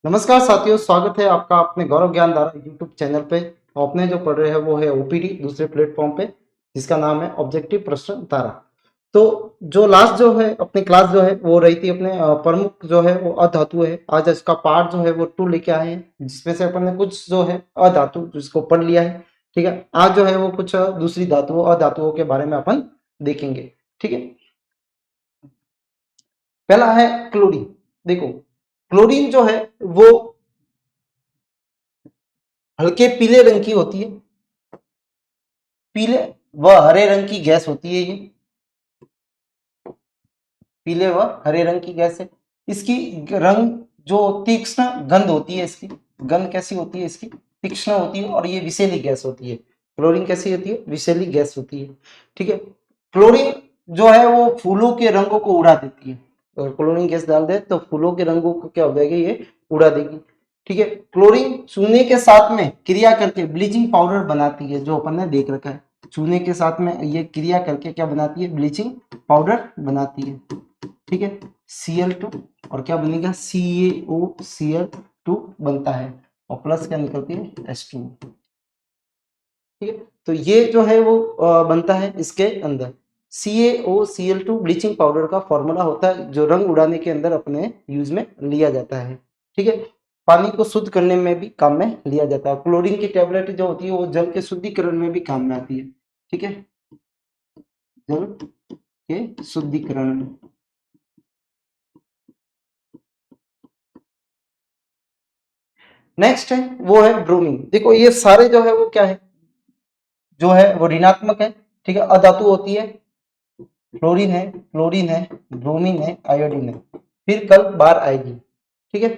नमस्कार साथियों, स्वागत है आपका अपने गौरव ज्ञान धारा यूट्यूब चैनल पे। अपने जो पढ़ रहे हैं वो है ओपीडी दूसरे प्लेटफॉर्म पे, जिसका नाम है ऑब्जेक्टिव प्रश्न धारा। तो जो लास्ट जो है अपनी क्लास जो है वो रही थी अपने प्रमुख जो है वो अधातु है। आज इसका पार्ट जो है वो 2 लेके आए हैं, जिसमें से अपन ने कुछ जो है अधातु जिसको पढ़ लिया है। ठीक है, आज जो है वो कुछ दूसरी धातुओं अधातुओं के बारे में अपन देखेंगे। ठीक है, पहला है क्लोरीन। देखो, क्लोरीन जो है वो हल्के पीले रंग की होती है। पीले व हरे रंग की गैस होती है ये। पीले व हरे रंग की गैस है। इसकी रंग जो तीक्ष्ण गंध होती है, इसकी गंध कैसी होती है, इसकी तीक्ष्ण होती है, और ये विषैली गैस होती है। क्लोरीन कैसी होती है? विषैली गैस होती है। ठीक है, क्लोरीन जो है वो फूलों के रंगों को उड़ा देती है। अगर क्लोरीन गैस डाल दे तो फूलों के रंगों को क्या हो जाएगी, ये उड़ा देगी। ठीक है, क्लोरीन चूने के साथ में क्रिया करके ब्लीचिंग पाउडर बनाती है, जो अपन ने देख रखा है। चूने के साथ में ये क्रिया करके क्या बनाती है? ब्लीचिंग पाउडर बनाती है। ठीक है, Cl2 और क्या बनेगा? CaOCl2 बनता है, और प्लस क्या निकलती है? H2। ठीक है, तो ये जो है वो बनता है इसके अंदर। CaOCl2 ब्लीचिंग पाउडर का फॉर्मूला होता है, जो रंग उड़ाने के अंदर अपने यूज में लिया जाता है। ठीक है, पानी को शुद्ध करने में भी काम में लिया जाता है। क्लोरीन की टेबलेट जो होती है वो जल के शुद्धिकरण में भी काम में आती है। ठीक है, जल के शुद्धिकरण में। नेक्स्ट है वो है ब्रोमीन। देखो, ये सारे जो है वो क्या है, जो है वो ऋणात्मक है। ठीक है, अधातु होती है। फ्लोरीन है, ब्रोमीन है, आयोडीन है। फिर कल बार आएगी। ठीक है,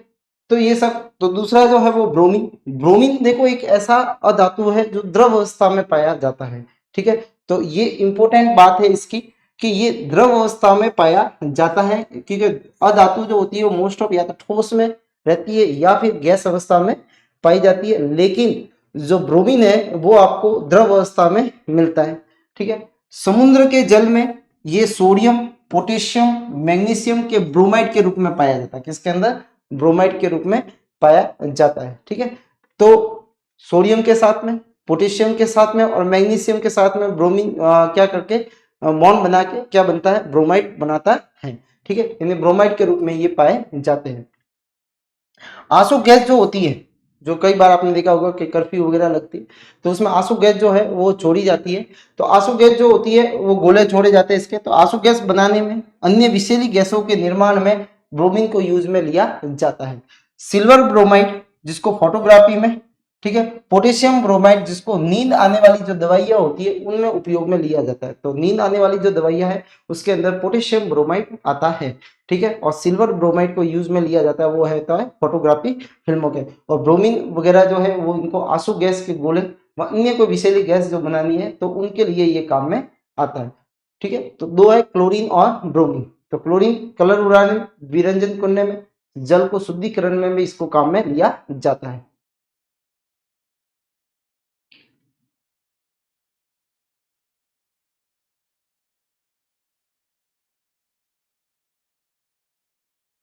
तो ये सब। तो दूसरा जो है वो ब्रोमीन। ब्रोमीन देखो एक ऐसा अधातु है जो द्रव अवस्था में पाया जाता है। ठीक है, तो ये इंपॉर्टेंट बात है इसकी, कि ये द्रव अवस्था में पाया जाता है, क्योंकि अधातु जो होती है वो मोस्ट ऑफ या तो ठोस में रहती है या फिर गैस अवस्था में पाई जाती है। लेकिन जो ब्रोमीन है वो आपको द्रव अवस्था में मिलता है। ठीक है, समुद्र के जल में ये सोडियम, पोटेशियम, मैग्नीशियम के ब्रोमाइड के रूप में पाया जाता है। किसके अंदर? ब्रोमाइड के रूप में पाया जाता है। ठीक है, तो सोडियम के साथ में, पोटेशियम के साथ में और मैग्नीशियम के साथ में ब्रोमीन क्या करके बॉन्ड बना के क्या बनता है? ब्रोमाइड बनाता है। ठीक है, यानी ब्रोमाइड के रूप में ये पाए जाते हैं। आंसू गैस जो होती है, जो कई बार आपने देखा होगा कि कर्फ्यू वगैरह लगती है, तो उसमें आंसू गैस जो है वो छोड़ी जाती है। तो आंसू गैस जो होती है वो गोले छोड़े जाते हैं इसके। तो आंसू गैस बनाने में, अन्य विषैली गैसों के निर्माण में ब्रोमीन को यूज में लिया जाता है। सिल्वर ब्रोमाइड जिसको फोटोग्राफी में, ठीक है, पोटेशियम ब्रोमाइड जिसको नींद आने वाली जो दवाइयां होती है उनमें उपयोग में लिया जाता है। तो नींद आने वाली जो दवाइयां है उसके अंदर पोटेशियम ब्रोमाइड आता है। ठीक है, और सिल्वर ब्रोमाइड को यूज में लिया जाता है, वो है फोटोग्राफी फिल्मों के। और ब्रोमीन वगैरह जो है वो इनको आंसू गैस के गोले व अन्य कोई विषैली गैस जो बनानी है तो उनके लिए ये काम में आता है। ठीक है, तो दो है क्लोरीन और ब्रोमीन। तो क्लोरीन कलर उड़ाने, विरंजन करने में, जल को शुद्धिकरण में भी इसको काम में लिया जाता है।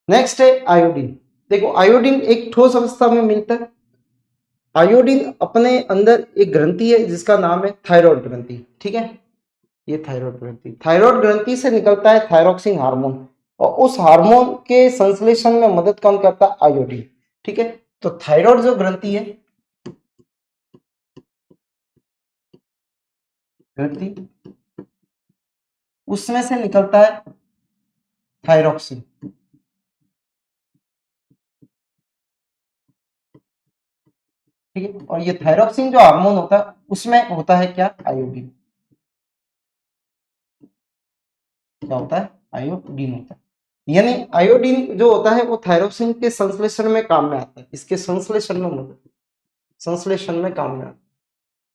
नेक्स्ट है आयोडीन। देखो, आयोडीन एक ठोस अवस्था में मिलता है। आयोडीन अपने अंदर एक ग्रंथि है जिसका नाम है थायराइड ग्रंथि। ठीक है, ये थायराइड ग्रंथि से निकलता है थायरोक्सिन हार्मोन, और उस हार्मोन के संश्लेषण में मदद कौन करता है? आयोडीन। ठीक है, तो थायराइड जो ग्रंथि है, ग्रंथि, उसमें से निकलता है थायरोक्सिन। ठीक है, और ये थायरोक्सिन जो हार्मोन होता है उसमें होता है क्या? आयोडीन। क्या होता है? आयोडीन होता है। यानी आयोडीन जो होता है वो थायरोक्सिन के संश्लेषण में काम में आता है, इसके संश्लेषण में मदद, संश्लेषण में काम में आता है।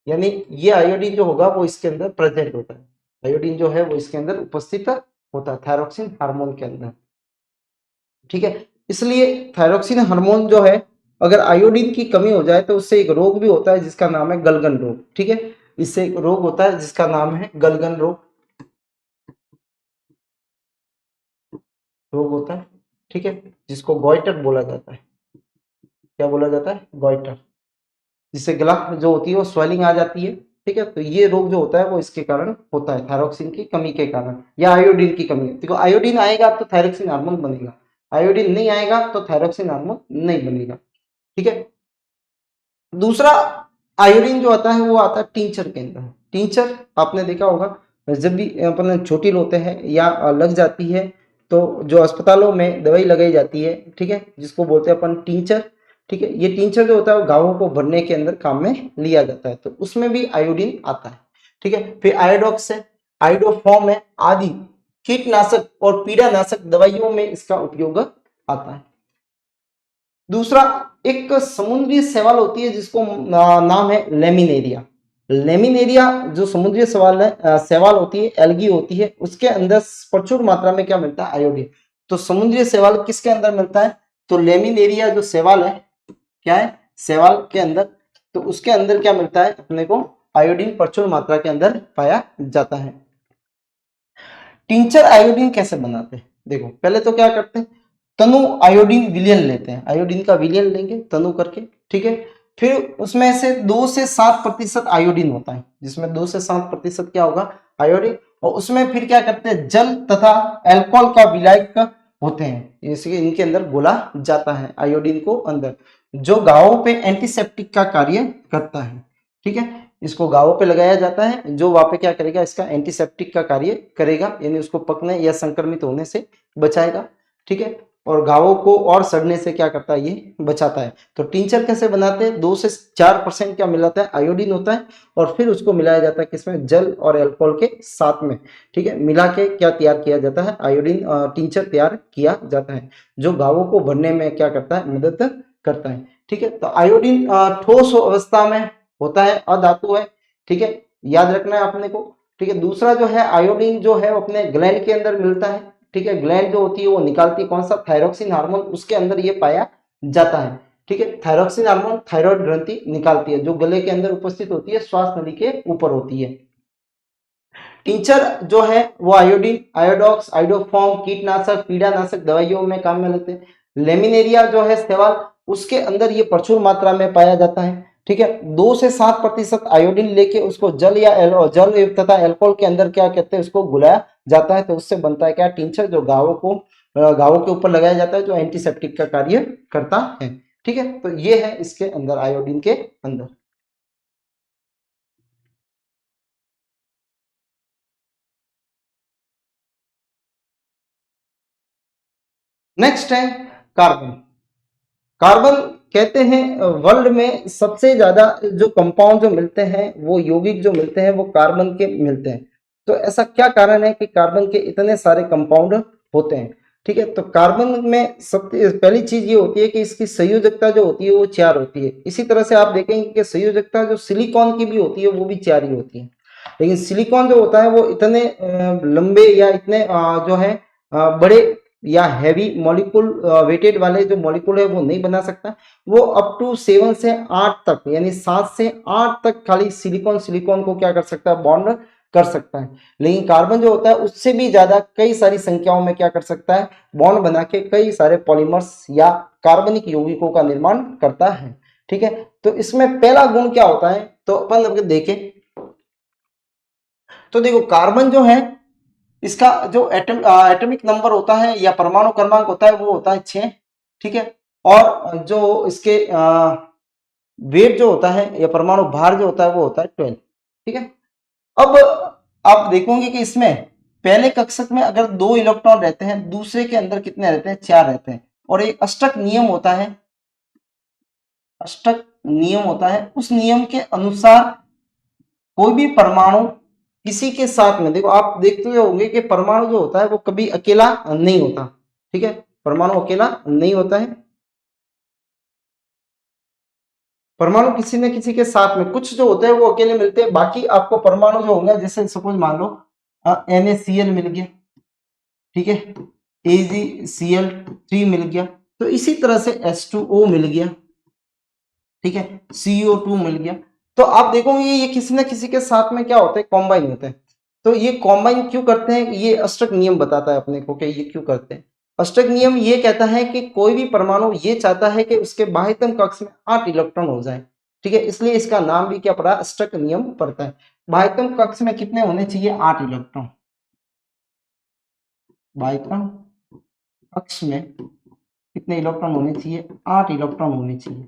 यानी ये आयोडीन जो होगा वो इसके अंदर प्रेजेंट होता है। आयोडीन जो है वो इसके अंदर उपस्थित होता है थायरोक्सिन हार्मोन के अंदर। ठीक है, इसलिए थायरोक्सिन हार्मोन जो है, अगर आयोडीन की कमी हो जाए तो उससे एक रोग भी होता है जिसका नाम है गलगन रोग। ठीक है, इससे एक रोग होता है जिसका नाम है गलगन रोग होता है। ठीक है, जिसको गॉइटर बोला जाता है। क्या बोला जाता है, गॉइटर, जिससे गला जो होती है वो स्वेलिंग आ जाती है। ठीक है, तो ये रोग जो होता है वो इसके कारण होता है, थायरोक्सिन की कमी के कारण या आयोडीन की कमी। देखो आयोडीन आएगा तो थायरोक्सिन हार्मोन बनेगा, आयोडीन नहीं आएगा तो थायरोक्सिन हार्मोन नहीं बनेगा। ठीक है, दूसरा आयोडीन जो आता है वो आता है टिंचर के अंदर। टिंचर आपने देखा होगा, जब भी अपन चोटिल होते हैं या लग जाती है तो जो अस्पतालों में दवाई लगाई जाती है, ठीक है, जिसको बोलते हैं अपन टिंचर। ठीक है, ये टिंचर जो होता है वो घावों को भरने के अंदर काम में लिया जाता है, तो उसमें भी आयोडीन आता है। ठीक है, फिर आयोडॉक्स है, आयोडोफॉर्म है, आदि कीटनाशक और पीड़ानाशक दवाइयों में इसका उपयोग आता है। दूसरा एक समुद्री शैवाल होती है जिसको नाम है लेमिनेरिया। लेमिनेरिया जो समुद्री शैवाल है, शैवाल होती है, एल्गी होती है, उसके अंदर प्रचुर मात्रा में क्या मिलता है, आयोडीन। तो समुद्री शैवाल किसके अंदर मिलता है, तो लेमिनेरिया जो शैवाल है, क्या है, शैवाल के अंदर, तो उसके अंदर क्या मिलता है अपने को, आयोडीन प्रचुर मात्रा के अंदर पाया जाता है। टिंचर आयोडीन कैसे बनाते हैं, देखो पहले तो क्या करते हैं, तनु आयोडीन विलयन लेते हैं, आयोडीन का विलयन लेंगे तनु करके। ठीक है, फिर उसमें से 2 से 7% आयोडीन होता है, जिसमें 2 से 7% क्या होगा, आयोडीन, और उसमें फिर क्या करते हैं, जल तथा अल्कोहल का विलायक होते हैं, इसलिए इनके अंदर घोला जाता है आयोडीन को अंदर, जो घावों पे एंटीसेप्टिक का कार्य करता है। ठीक है, इसको घावों पे लगाया जाता है, जो वहां पे क्या करेगा, इसका एंटीसेप्टिक का कार्य करेगा, यानी उसको पकने या संक्रमित होने से बचाएगा। ठीक है, और घावों को और सड़ने से क्या करता है, ये बचाता है। तो टिंचर कैसे बनाते हैं, 2 से 4% क्या मिलाता है, आयोडीन होता है, और फिर उसको मिलाया जाता है किसमें, जल और अल्कोहल के साथ में। ठीक है, मिला के क्या तैयार किया जाता है, आयोडीन टिंचर तैयार किया जाता है, जो घावों को भरने में क्या करता है, मदद करता है। ठीक है, तो आयोडीन ठोस अवस्था में होता है, अधातु है। ठीक है, याद रखना है अपने को। ठीक है, दूसरा जो है आयोडीन जो है अपने ग्लैंड के अंदर मिलता है। ठीक है, ग्लैंड जो होती है वो निकालती है कौन सा, थायरोक्सिन हार्मोन, उसके अंदर ये पाया जाता है। ठीक है, थायरोक्सिन हार्मोन थायराइड ग्रंथि निकालती है, जो गले के अंदर उपस्थित होती है, श्वास नली के ऊपर होती है। टिंचर जो है वो आयोडीन, आयोडॉक्स, आयोडोफॉर्म, कीटनाशक, पीड़ानाशक दवाइयों में काम में लेते हैं। लेमिनेरिया जो है शैवाल, उसके अंदर ये प्रचुर मात्रा में पाया जाता है। ठीक है, 2 से 7% आयोडीन लेके उसको जल या जल तथा अल्कोहल के अंदर क्या कहते हैं, उसको घुलाया जाता है, तो उससे बनता है क्या, टिंचर, जो घावों के ऊपर लगाया जाता है, जो एंटीसेप्टिक का कार्य करता है। ठीक है, तो ये है इसके अंदर आयोडीन के अंदर। नेक्स्ट है कार्बन। कार्बन कहते हैं वर्ल्ड में सबसे ज्यादा जो कंपाउंड जो मिलते हैं, वो यौगिक जो मिलते हैं वो कार्बन के मिलते हैं। तो ऐसा क्या कारण है कि कार्बन के इतने सारे कंपाउंड होते हैं। ठीक है, तो कार्बन में सबसे पहली चीज ये होती है कि इसकी संयोजकता जो होती है वो 4 होती है। इसी तरह से आप देखेंगे कि संयोजकता जो सिलिकॉन की भी होती है वो भी 4 ही होती है, लेकिन सिलिकॉन जो होता है वो इतने लंबे या इतने जो है बड़े या हैवी मॉलिक्यूल वेटेड वाले जो मॉलिक्यूल है वो नहीं बना सकता। वो अप टू 7 से 8 तक, यानी 7 से 8 तक खाली सिलिकॉन सिलिकॉन को क्या कर सकता है, बॉन्ड कर सकता है। लेकिन कार्बन जो होता है उससे भी ज्यादा कई सारी संख्याओं में क्या कर सकता है, बॉन्ड बना के कई सारे पॉलीमर्स या कार्बनिक यौगिकों का निर्माण करता है। ठीक है, तो इसमें पहला गुण क्या होता है, तो अपन अगर देखें तो देखो कार्बन जो है, इसका जो एटॉमिक नंबर होता है या परमाणु क्रमांक होता है वो होता है 6। ठीक है, और जो इसके वेट जो होता है या परमाणु भार जो होता है वो होता है 12। ठीक है, अब आप देखोगे कि इसमें पहले कक्षक में अगर 2 इलेक्ट्रॉन रहते हैं, दूसरे के अंदर कितने रहते हैं, 4 रहते हैं, और एक अष्टक नियम होता है, अष्टक नियम होता है, उस नियम के अनुसार कोई भी परमाणु किसी के साथ में, देखो आप देखते होंगे कि परमाणु जो होता है वो कभी अकेला नहीं होता। ठीक है, परमाणु अकेला नहीं होता है, परमाणु किसी न किसी के साथ में, कुछ जो होते हैं वो अकेले मिलते हैं, बाकी आपको परमाणु जो होंगे, जैसे सपोज मान लो NaCl मिल गया, ठीक है, AgCl3 मिल गया, तो इसी तरह से H2O मिल गया, ठीक है, CO2 मिल गया। तो आप देखोगे ये किसी न किसी के साथ में क्या होते हैं, कॉम्बाइन होते हैं। तो ये कॉम्बाइन क्यों करते हैं, ये अष्टक नियम बताता है अपने को कि ये क्यों करते हैं। अष्टक नियम ये कहता है कि कोई भी परमाणु ये चाहता है कि उसके बाह्यतम कक्ष में 8 इलेक्ट्रॉन हो जाए, ठीक है, इसलिए इसका नाम भी क्या पड़ा, अष्टक नियम पड़ता है। बाह्यतम कक्ष में कितने होने चाहिए, 8 इलेक्ट्रॉन। बाह्यतम कक्ष में कितने इलेक्ट्रॉन होने चाहिए, 8 इलेक्ट्रॉन होने चाहिए,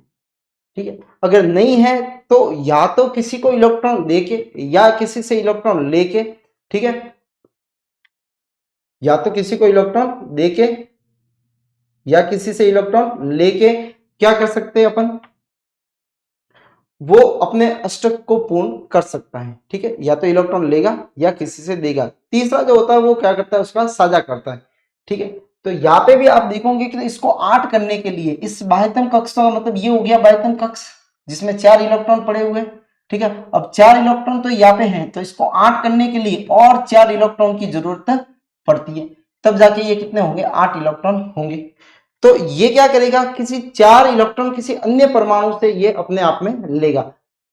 ठीक है। अगर नहीं है तो या तो किसी को इलेक्ट्रॉन देके या किसी से इलेक्ट्रॉन लेके, ठीक है, या तो किसी को इलेक्ट्रॉन देके या किसी से इलेक्ट्रॉन लेके क्या कर सकते हैं अपन, वो अपने अष्टक को पूर्ण कर सकता है, ठीक है, या तो इलेक्ट्रॉन लेगा या किसी से देगा। तीसरा जो होता है वो क्या करता है, उसका साझा करता है, ठीक है। तो यहाँ पे भी आप देखोगे कि इसको 8 करने के लिए इस बाह्यतम कक्ष का मतलब ये हो गया बाह्यतम कक्ष जिसमें 4 इलेक्ट्रॉन पड़े हुए, ठीक है। अब 4 इलेक्ट्रॉन तो यहाँ पे हैं, तो इसको 8 करने के लिए और 4 इलेक्ट्रॉन की जरूरत पड़ती है, तब जाके ये कितने होंगे, 8 इलेक्ट्रॉन होंगे। तो ये क्या करेगा, किसी 4 इलेक्ट्रॉन किसी अन्य परमाणु से ये अपने आप में लेगा।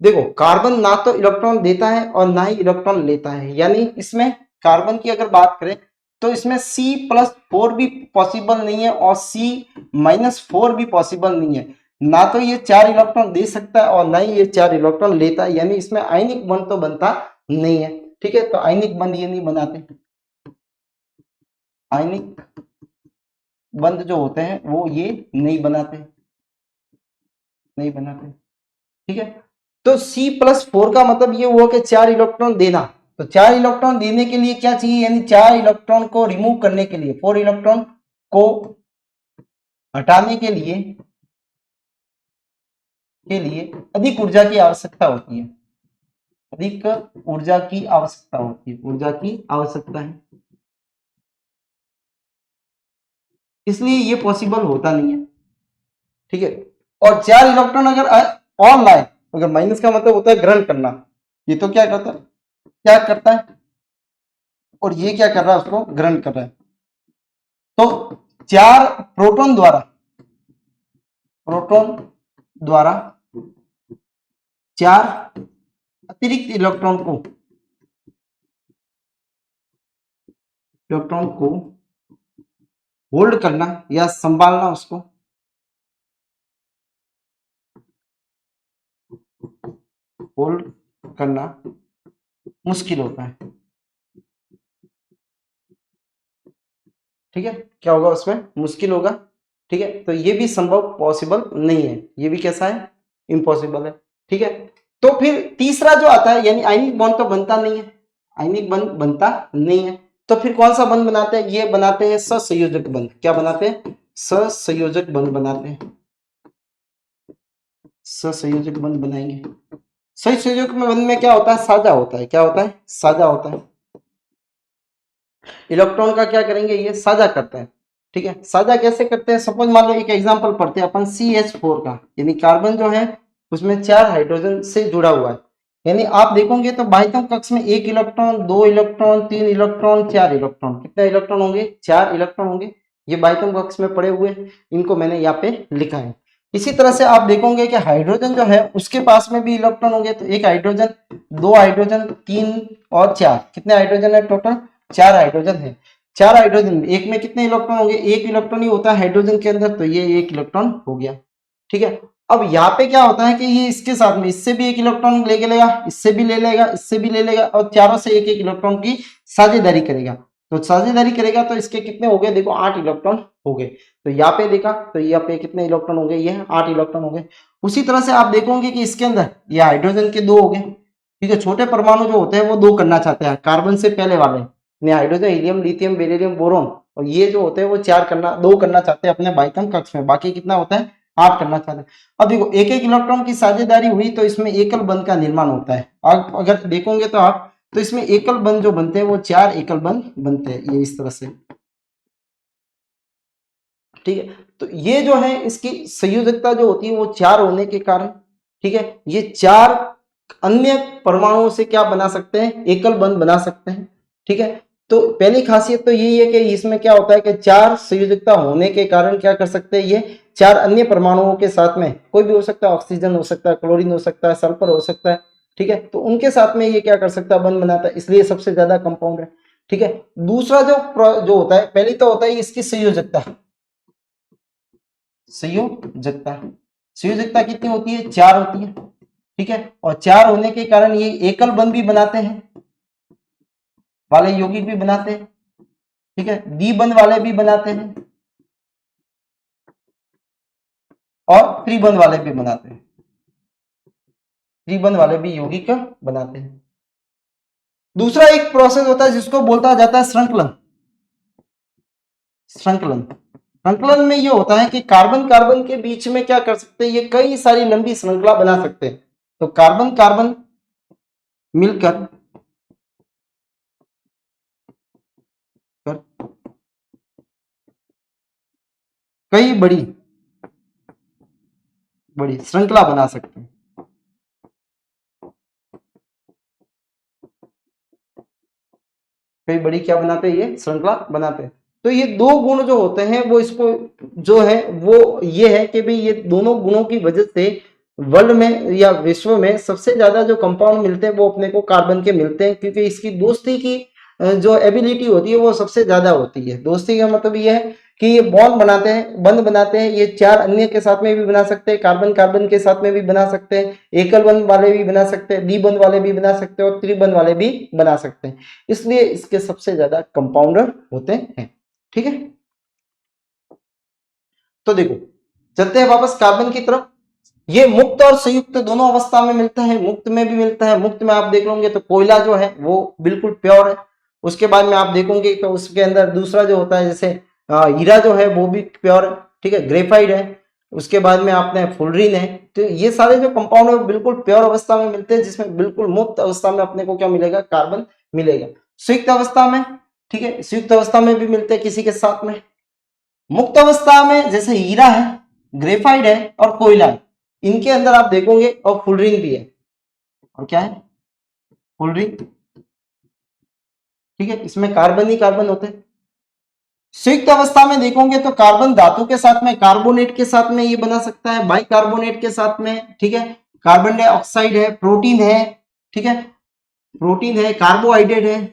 देखो कार्बन ना तो इलेक्ट्रॉन देता है और ना ही इलेक्ट्रॉन लेता है, यानी इसमें कार्बन की अगर बात करें तो इसमें C+4 भी पॉसिबल नहीं है और C-4 भी पॉसिबल नहीं है। ना तो ये 4 इलेक्ट्रॉन दे सकता है और ना ही ये 4 इलेक्ट्रॉन लेता है, यानी इसमें आयनिक बंध तो बनता नहीं है, ठीक है। तो आयनिक बंध ये नहीं बनाते, आयनिक बंध जो होते हैं वो ये नहीं बनाते, नहीं बनाते, ठीक है। तो C+4 का मतलब ये हुआ कि 4 इलेक्ट्रॉन देना, तो 4 इलेक्ट्रॉन देने के लिए क्या चाहिए, यानी 4 इलेक्ट्रॉन को रिमूव करने के लिए, 4 इलेक्ट्रॉन को हटाने के लिए अधिक ऊर्जा की आवश्यकता होती है, अधिक ऊर्जा की आवश्यकता होती है, ऊर्जा की आवश्यकता है, इसलिए ये पॉसिबल होता नहीं है, ठीक है। और 4 इलेक्ट्रॉन अगर और लाए, अगर माइनस का मतलब होता है ग्रहण करना, ये तो क्या करता है, क्या करता है, और ये क्या कर रहा है, उसको ग्रहण कर रहा है। तो 4 प्रोटॉन द्वारा 4 अतिरिक्त इलेक्ट्रॉन को होल्ड करना या संभालना, उसको होल्ड करना मुश्किल होता है, ठीक है। क्या होगा, उसमें मुश्किल होगा, ठीक है। तो ये भी संभव पॉसिबल नहीं है, ये भी कैसा है, इम्पॉसिबल है, ठीक है। तो फिर तीसरा जो आता है, यानी आयनिक बॉन्ड तो बनता नहीं है, आयनिक बंध बनता नहीं है, तो फिर कौन सा बंध बनाते हैं, ये बनाते हैं सहसंयोजक बंध। क्या बनाते हैं, सहसंयोजक बंध बनाते हैं, सहसंयोजक बंध बनाएंगे। सहसंयोजक बंध में क्या होता है, साझा होता है, क्या होता है, साझा होता है, इलेक्ट्रॉन का क्या करेंगे, ये साझा करते हैं, ठीक है। साझा कैसे करते हैं, सपोज मान लो एक एग्जांपल पढ़ते हैं अपन CH4 का, यानी कार्बन जो है उसमें 4 हाइड्रोजन से जुड़ा हुआ है, यानी आप देखोगे तो बाह्यतम कक्ष में 1 इलेक्ट्रॉन, 2 इलेक्ट्रॉन, 3 इलेक्ट्रॉन, 4 इलेक्ट्रॉन, कितने इलेक्ट्रॉन होंगे, 4 इलेक्ट्रॉन होंगे, ये बाह्यतम कक्ष में पड़े हुए, इनको मैंने यहाँ पे लिखा है। इसी तरह से आप देखोगे कि हाइड्रोजन जो है उसके पास में भी इलेक्ट्रॉन होंगे, तो एक हाइड्रोजन, 2 हाइड्रोजन, 3 और 4, कितने हाइड्रोजन है टोटल, 4 हाइड्रोजन है। 4 हाइड्रोजन, एक में कितने इलेक्ट्रॉन होंगे, 1 इलेक्ट्रॉन ही होता है हाइड्रोजन के अंदर, तो ये 1 इलेक्ट्रॉन हो गया, ठीक है। अब यहाँ पे क्या होता है कि ये इसके साथ में इससे भी 1 इलेक्ट्रॉन लेके लेगा, इससे भी ले लेगा, इससे भी ले लेगा, और चारों से 1-1 इलेक्ट्रॉन की साझेदारी करेगा। तो साझेदारी करेगा तो इसके कितने हो गए, देखो 8 इलेक्ट्रॉन हो गए। तो यहाँ पे देखा तो यहाँ पे कितने इलेक्ट्रॉन हो गए, ये 8 इलेक्ट्रॉन हो गए। उसी तरह से आप देखोगे कि इसके अंदर ये हाइड्रोजन के 2 हो गए, ठीक है। छोटे परमाणु जो होते हैं वो 2 करना चाहते हैं, कार्बन से पहले वाले hydrogen, helium, lithium, beryllium, boron, और ये जो होते हैं वो 2 करना चाहते हैं अपने बाह्यतम कक्ष में, बाकी कितना होता है, 8 करना चाहते हैं। अब देखो 1-1 इलेक्ट्रॉन की साझेदारी हुई तो इसमें एकल बंध का निर्माण होता है। अब अगर देखोगे तो आप, तो इसमें एकल बंध जो बनते हैं वो 4 एकल बंध बनते हैं, ये इस तरह से, ठीक है। तो ये जो है इसकी संयोजकता जो होती है वो 4 होने के कारण, ठीक है, ये 4 अन्य परमाणुओं से क्या बना सकते हैं, एकल बंध बना सकते हैं, ठीक है। तो पहली खासियत तो यही है कि इसमें क्या होता है कि 4 संयोजकता होने के कारण क्या कर सकते हैं, ये 4 अन्य परमाणुओं के साथ में कोई भी हो सकता है, ऑक्सीजन हो सकता है, क्लोरीन हो सकता है, सल्फर हो सकता है, ठीक है। तो उनके साथ में ये क्या कर सकता है, बंध बनाता है, इसलिए सबसे ज्यादा कंपाउंड है, ठीक है। दूसरा जो होता है, पहली तो होता है इसकी संयोजकता। संयोजकता संयोजकता कितनी होती है? 4 होती है, ठीक है। और 4 होने के कारण ये एकल बंध भी बनाते हैं, वाले यौगिक भी बनाते हैं, ठीक है। द्विबंध वाले भी बनाते हैं और त्रिबंध वाले भी बनाते हैं, त्रिबंध वाले भी यौगिक बनाते हैं। दूसरा एक प्रोसेस होता है जिसको बोलता जाता है श्रृंखलन। श्रृंखलन श्रृंखलन में ये होता है कि कार्बन कार्बन के बीच में क्या कर सकते हैं, ये कई सारी लंबी श्रृंखला बना सकते हैं। तो कार्बन कार्बन मिलकर कई बड़ी बड़ी श्रृंखला बना सकते हैं। कई बड़ी क्या बनाते हैं? ये श्रृंखला बनाते हैं। तो ये दो गुण जो होते हैं वो इसको जो है वो ये है कि भाई ये दोनों गुणों की वजह से वर्ल्ड में या विश्व में सबसे ज्यादा जो कंपाउंड मिलते हैं वो अपने को कार्बन के मिलते हैं, क्योंकि इसकी दोस्ती की जो एबिलिटी होती है वो सबसे ज्यादा होती है। दोस्ती का मतलब ये है कि ये बॉन्ड बनाते हैं, बंध बनाते हैं। ये 4 अन्य के साथ में भी बना सकते हैं, कार्बन कार्बन के साथ में भी बना सकते हैं, एकल बंध वाले भी बना सकते हैं, द्विबंध वाले भी बना सकते हैं और त्रिबंध वाले भी बना सकते हैं। इसलिए इसके सबसे ज्यादा कंपाउंडर होते हैं, ठीक है। तो देखो चलते हैं वापस कार्बन की तरफ। ये मुक्त और संयुक्त दोनों अवस्था में मिलता है, मुक्त में भी मिलता है। मुक्त में आप देख लोगे तो कोयला जो है वो बिल्कुल प्योर है। उसके बाद में आप देखोगे तो उसके अंदर दूसरा जो होता है जैसे हीरा जो है वो भी प्योर है, ठीक है, ग्रेफाइट है। उसके बाद में आपने फुलरीन है। तो ये सारे जो कंपाउंड है बिल्कुल प्योर अवस्था में मिलते हैं, जिसमें बिल्कुल मुक्त अवस्था में अपने को क्या मिलेगा? कार्बन मिलेगा। संयुक्त अवस्था में, ठीक है, संयुक्त अवस्था में भी मिलते हैं किसी के साथ में। मुक्त अवस्था में जैसे हीरा है, ग्रेफाइट है और कोयला है, इनके अंदर आप देखोगे और फुलरिन भी है। और क्या है? फुलरिन, ठीक है, इसमें कार्बन ही कार्बन होते हैं। संयुक्त अवस्था में देखोगे तो कार्बन धातु के साथ में, कार्बोनेट के साथ में ये बना सकता है, बाइकार्बोनेट के साथ में, ठीक है। कार्बन डाइऑक्साइड है, प्रोटीन है, ठीक है, प्रोटीन है, कार्बोहाइड्रेट है,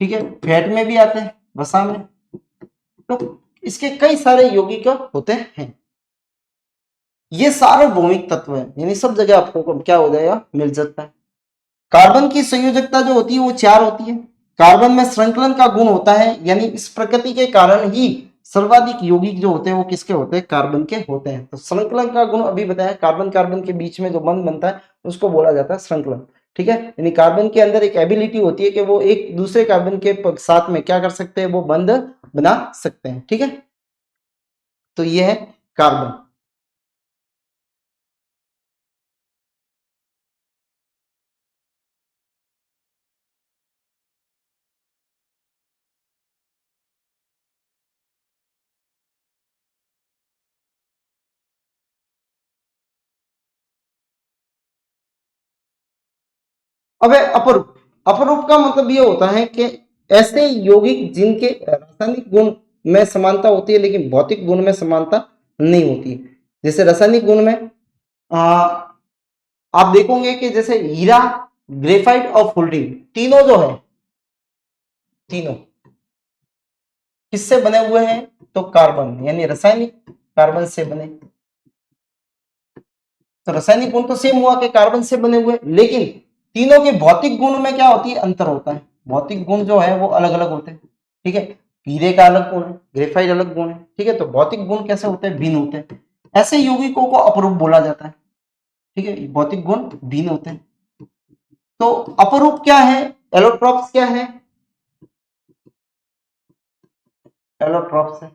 ठीक है, फैट में भी आते हैं, वसा में। तो इसके कई सारे यौगिक होते हैं। ये सार्वभौमिक तत्व है, यानी सब जगह आपको क्या हो जाएगा? मिल सकता है। कार्बन की संयोजकता जो होती है वो 4 होती है। कार्बन में श्रृंखलन का गुण होता है, यानी इस प्रकृति के कारण ही सर्वाधिक यौगिक जो होते हैं वो किसके होते हैं? कार्बन के होते हैं। तो श्रृंखलन का गुण अभी बताया, कार्बन कार्बन के बीच में जो बंध बनता है उसको बोला जाता है श्रृंखलन, ठीक है। यानी कार्बन के अंदर एक एबिलिटी होती है कि वो एक दूसरे कार्बन के साथ में क्या कर सकते हैं? वो बंध बना सकते हैं, ठीक है। तो ये है कार्बन। अब अपरूप, अपरूप का मतलब ये होता है कि ऐसे यौगिक जिनके रासायनिक गुण में समानता होती है लेकिन भौतिक गुण में समानता नहीं होती है। जैसे रासायनिक गुण में आ, आप देखोगे कि जैसे हीरा, ग्रेफाइट और फुलरिन तीनों जो है, तीनों किससे बने हुए हैं? तो कार्बन, यानी रासायनिक कार्बन से बने। तो रासायनिक गुण तो सेम हुआ कि कार्बन से बने हुए, लेकिन तीनों के भौतिक गुण में क्या होती है? अंतर होता है। भौतिक गुण जो है वो अलग अलग होते हैं, ठीक है। हीरे का अलग गुण है, ग्रेफाइट अलग गुण है, ठीक है। तो भौतिक गुण कैसे होते हैं? भिन्न होते हैं। ऐसे यौगिकों को अपरूप बोला जाता है, ठीक है। भौतिक गुण भिन्न होते हैं। तो अपरूप क्या है? एलोट्रॉप्स क्या है? एलोट्रॉप्स है,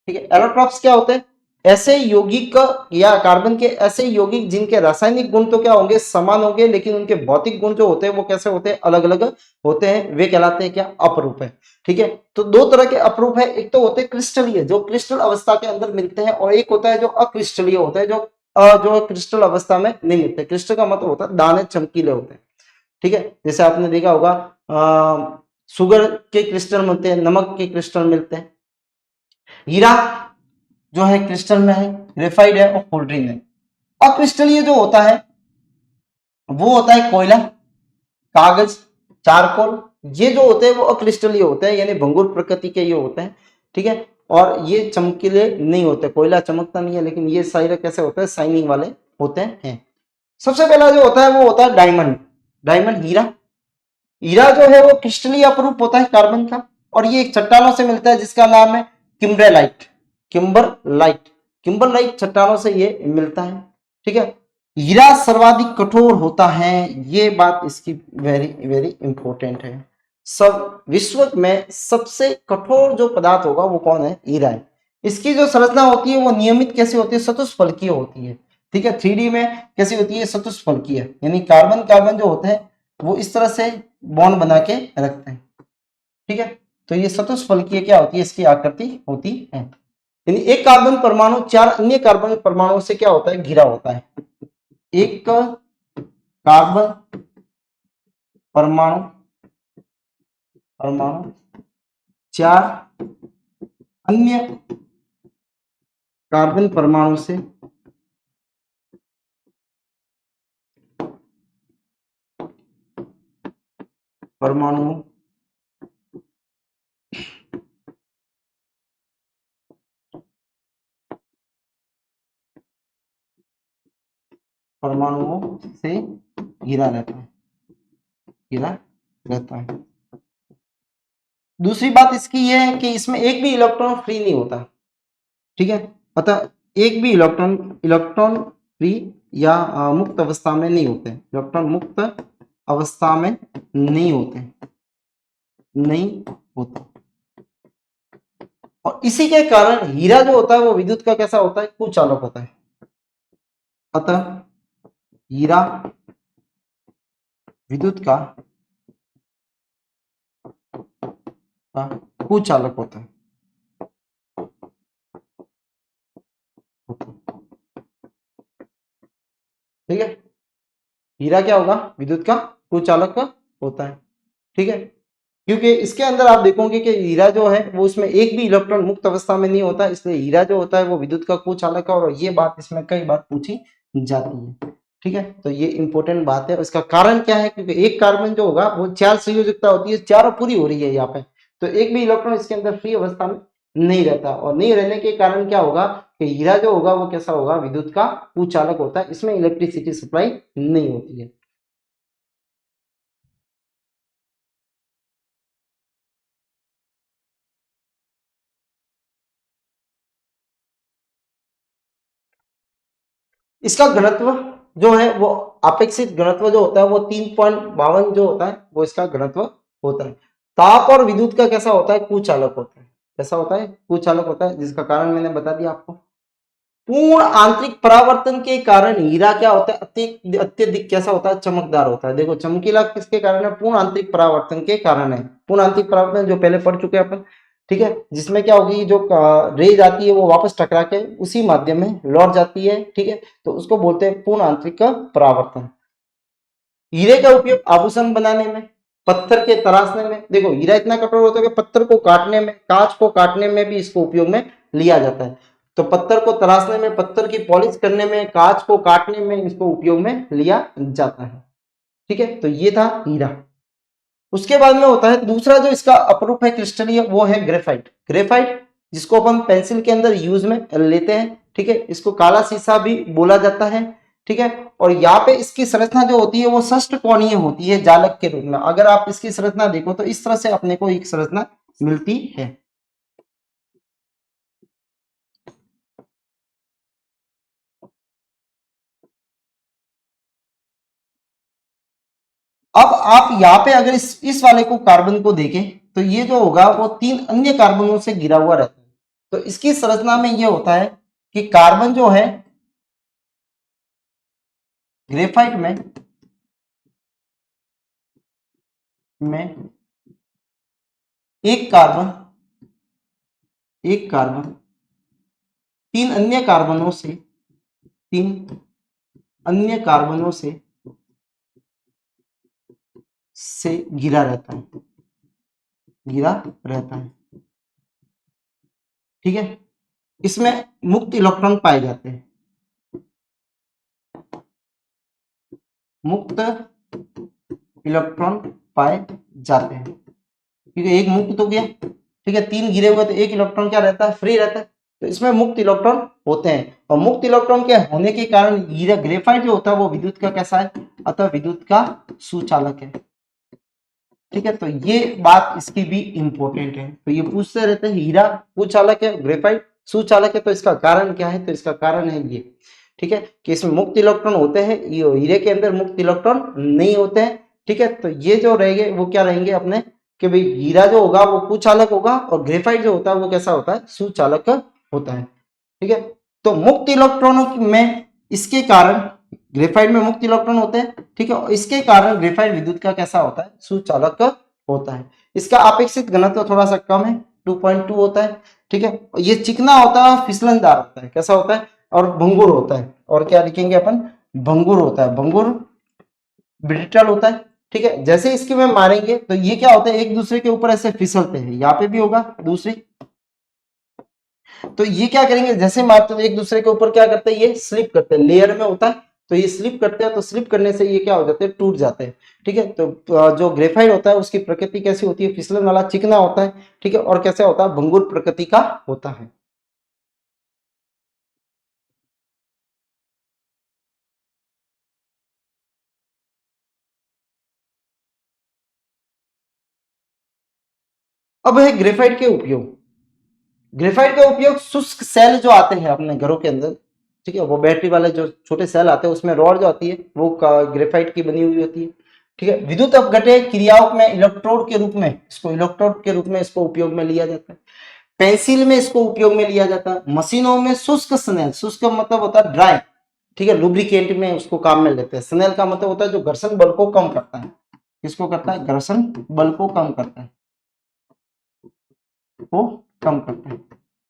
ठीक है। एलोट्रॉप्स क्या होते हैं? ऐसे यौगिक या कार्बन के ऐसे यौगिक जिनके रासायनिक गुण तो क्या होंगे? समान होंगे, लेकिन उनके भौतिक गुण जो होते हैं वो कैसे होते हैं? अलग अलग होते हैं। वे कहलाते हैं क्या? अपरूप है, ठीक है। तो दो तरह के अपरूप है, एक तो होते हैं क्रिस्टलीय, जो क्रिस्टल अवस्था के अंदर मिलते हैं, और एक होता है जो अक्रिस्टलीय होता है, जो क्रिस्टल अवस्था में नहीं मिलते। क्रिस्टल का मतलब होता है दाने चमकीले होते हैं, ठीक है। जैसे आपने देखा होगा शुगर के क्रिस्टल मिलते हैं, नमक के क्रिस्टल मिलते हैं। हीरा जो है क्रिस्टल में है, ग्रेफाइट है और फुलरिन है। अक्रिस्टलीय जो होता है वो होता है कोयला, कागज, चारकोल। ये जो होते हैं वो अक्रिस्टलीय होते हैं, यानी भंगुर प्रकृति के ये होते हैं, ठीक है। और ये चमकीले नहीं होते, कोयला चमकता नहीं है, लेकिन ये सारे कैसे होते हैं, शाइनिंग वाले होते हैं। सबसे पहला जो होता है वो होता है डायमंड। डायमंड, हीरा। हीरा जो है वो क्रिस्टलीय अपरूप होता है कार्बन का, और ये एक चट्टानों से मिलता है जिसका नाम है किम्बरलाइट। किम्बरलाइट, किम्बरलाइट चट्टानों से ये मिलता है, ठीक है। हीरा सर्वाधिक कठोर होता है, ये बात इसकी वेरी वेरी इंपॉर्टेंट है। सब विश्व में सबसे कठोर जो पदार्थ होगा वो कौन है, हीरा है। इसकी जो संरचना होती है वो नियमित कैसी होती है, चतुष्फलकीय होती है, ठीक है। 3D में कैसी होती है, चतुष्फलकीय, यानी कार्बन कार्बन जो होते हैं वो इस तरह से बॉन्ड बना के रखते हैं, ठीक है। तो ये चतुष्फलकीय क्या होती है, इसकी आकृति होती है। यानी एक कार्बन परमाणु 4 अन्य कार्बन परमाणुओं से क्या होता है, घिरा होता है। एक कार्बन परमाणु परमाणु 4 अन्य कार्बन परमाणु से परमाणुओं से घिरा रहता है, घिरा रहता है। दूसरी बात इसकी यह है कि इसमें एक भी इलेक्ट्रॉन फ्री नहीं होता, ठीक है। अतः एक भी इलेक्ट्रॉन इलेक्ट्रॉन फ्री या मुक्त अवस्था में नहीं होते, इलेक्ट्रॉन मुक्त अवस्था में नहीं होते, नहीं होते। और इसी के कारण हीरा जो होता है वो विद्युत का कैसा होता है, कुचालक होता है। अतः हीरा विद्युत का कुचालक होता है, ठीक है। हीरा क्या होगा, विद्युत का कुचालक का होता है, ठीक है। क्योंकि इसके अंदर आप देखोगे कि हीरा जो है वो उसमें एक भी इलेक्ट्रॉन मुक्त अवस्था में नहीं होता, इसलिए हीरा जो होता है वो विद्युत का कुचालक है, और ये बात इसमें कई बार पूछी जाती है, ठीक है। तो ये इंपॉर्टेंट बात है। इसका कारण क्या है, क्योंकि एक कार्बन जो होगा वो 4 संयोजकता होती है, चारों पूरी हो रही है यहाँ पे, तो एक भी इलेक्ट्रॉन इसके अंदर फ्री अवस्था में नहीं रहता, और नहीं रहने के कारण क्या होगा कि हीरा जो होगा वो कैसा होगा, विद्युत का कुचालक होता है, इसमें इलेक्ट्रिसिटी सप्लाई नहीं होती है। इसका घनत्व जो है वो अपेक्षित घनत्व जो होता है वो 3.52 जो होता है वो इसका घनत्व होता है। ताप और विद्युत का कैसा होता है, कुचालक होता है, कैसा होता है, कुचालक होता है, जिसका कारण मैंने बता दिया आपको। पूर्ण आंतरिक परावर्तन के कारण हीरा क्या होता है, अत्यधिक कैसा होता है, चमकदार होता है। देखो चमकीला किसके कारण है, पूर्ण आंतरिक परावर्तन के कारण है। पूर्ण आंतरिक परावर्तन जो पहले पढ़ चुके हैं अपन, ठीक है, जिसमें क्या होगी, जो रेज आती है वो वापस टकरा के उसी माध्यम में लौट जाती है, ठीक है। तो उसको बोलते हैं पूर्ण आंतरिक परावर्तन। हीरे का उपयोग आभूषण बनाने में, पत्थर के तराशने में, देखो हीरा इतना कठोर होता है कि पत्थर को काटने में, कांच को काटने में भी इसको उपयोग में लिया जाता है। तो पत्थर को तराशने में, पत्थर की पॉलिश करने में, कांच को काटने में इसको उपयोग में लिया जाता है, ठीक है। तो ये था हीरा। उसके बाद में होता है दूसरा जो इसका अपरूप है क्रिस्टलीय, वो है ग्रेफाइट। ग्रेफाइट जिसको अपन पेंसिल के अंदर यूज में लेते हैं, ठीक है, इसको काला शीशा भी बोला जाता है, ठीक है। और यहाँ पे इसकी संरचना जो होती है वो षष्ठ कोणीय होती है जालक के रूप में। अगर आप इसकी संरचना देखो तो इस तरह से अपने को एक संरचना मिलती है। अब आप यहाँ पे अगर इस वाले को कार्बन को देखें तो ये जो होगा वो 3 अन्य कार्बनों से घिरा हुआ रहता है। तो इसकी संरचना में ये होता है कि कार्बन जो है ग्रेफाइट में एक कार्बन तीन अन्य कार्बनों से तीन अन्य कार्बनों से घिरा रहता है, घिरा रहता है, ठीक है। इसमें मुक्त इलेक्ट्रॉन पाए जाते हैं। मुक्त इलेक्ट्रॉन पाए जाते हैं। क्योंकि एक मुक्त हो गया, ठीक है, 3 गिरे हुए तो एक इलेक्ट्रॉन क्या रहता है, फ्री रहता है, तो इसमें मुक्त इलेक्ट्रॉन होते हैं। और मुक्त इलेक्ट्रॉन के होने के कारण हीरा ग्रेफाइट जो होता है वो विद्युत का कैसा है, अतः विद्युत का सुचालक है। ठीक है, तो ये बात इसकी भी इंपॉर्टेंट है, तो ये पूछते रहते हैं हीरा कुचालक है, ग्रेफाइट सुचालक है, तो इसका कारण क्या है, तो इसका कारण है ये, ठीक है, कि इसमें मुक्त इलेक्ट्रॉन होते हैं, ये हीरे के अंदर मुक्त इलेक्ट्रॉन नहीं होते हैं। ठीक है, तो ये जो रहेंगे वो क्या रहेंगे अपने, कि भाई हीरा जो होगा वो कुचालक होगा और ग्रेफाइट जो होता है वो कैसा होता है, सुचालक होता है। ठीक है, तो मुक्त इलेक्ट्रॉनों में इसके कारण ग्रेफाइट में मुक्त इलेक्ट्रॉन होते हैं, ठीक है, और इसके कारण ग्रेफाइट विद्युत का कैसा होता है, सुचालक होता है। इसका अपेक्षित घनत्व थोड़ा सा कम है, 2.2 होता है। ठीक है, ये चिकना होता है, फिसलनदार होता है, कैसा होता है, और भंगुर होता है, और क्या लिखेंगे अपन, भंगुर होता है, भंगुर ब्रिटल होता है। ठीक है, जैसे इसके में मारेंगे तो ये क्या होता है, एक दूसरे के ऊपर ऐसे फिसलते हैं, यहाँ पे भी होगा दूसरी, तो ये क्या करेंगे, जैसे मारते हैं एक दूसरे के ऊपर क्या करते हैं, ये स्लिप करते हैं, लेयर में होता है, तो ये स्लिप करते हैं, तो स्लिप करने से ये क्या हो जाते हैं, टूट जाते हैं। ठीक है, तो जो ग्रेफाइट होता है उसकी प्रकृति कैसी होती है, फिसलन वाला, चिकना होता है। ठीक है, और कैसे होता है, भंगुर प्रकृति का होता है। अब है ग्रेफाइट के उपयोग। ग्रेफाइट का उपयोग शुष्क सेल जो आते हैं अपने घरों के अंदर, ठीक है, वो बैटरी वाले जो छोटे सेल आते हैं उसमें रॉड जो आती है वो ग्रेफाइट की बनी हुई होती है। ठीक है, विद्युत अपघट्य क्रियाओं में इलेक्ट्रोड के रूप में इसको, इलेक्ट्रोड के रूप में इसको उपयोग में लिया जाता है। पेंसिल में इसको उपयोग में लिया जाता है। मशीनों में शुष्क स्नेल, शुष्क मतलब होता है ड्राई, ठीक है, लुब्रिकेंट में उसको काम में लेते हैं। स्नेल का मतलब होता है जो घर्षण बल को कम करता है, किसको करता है, घर्षण बल को कम करता है, वो कम करता है।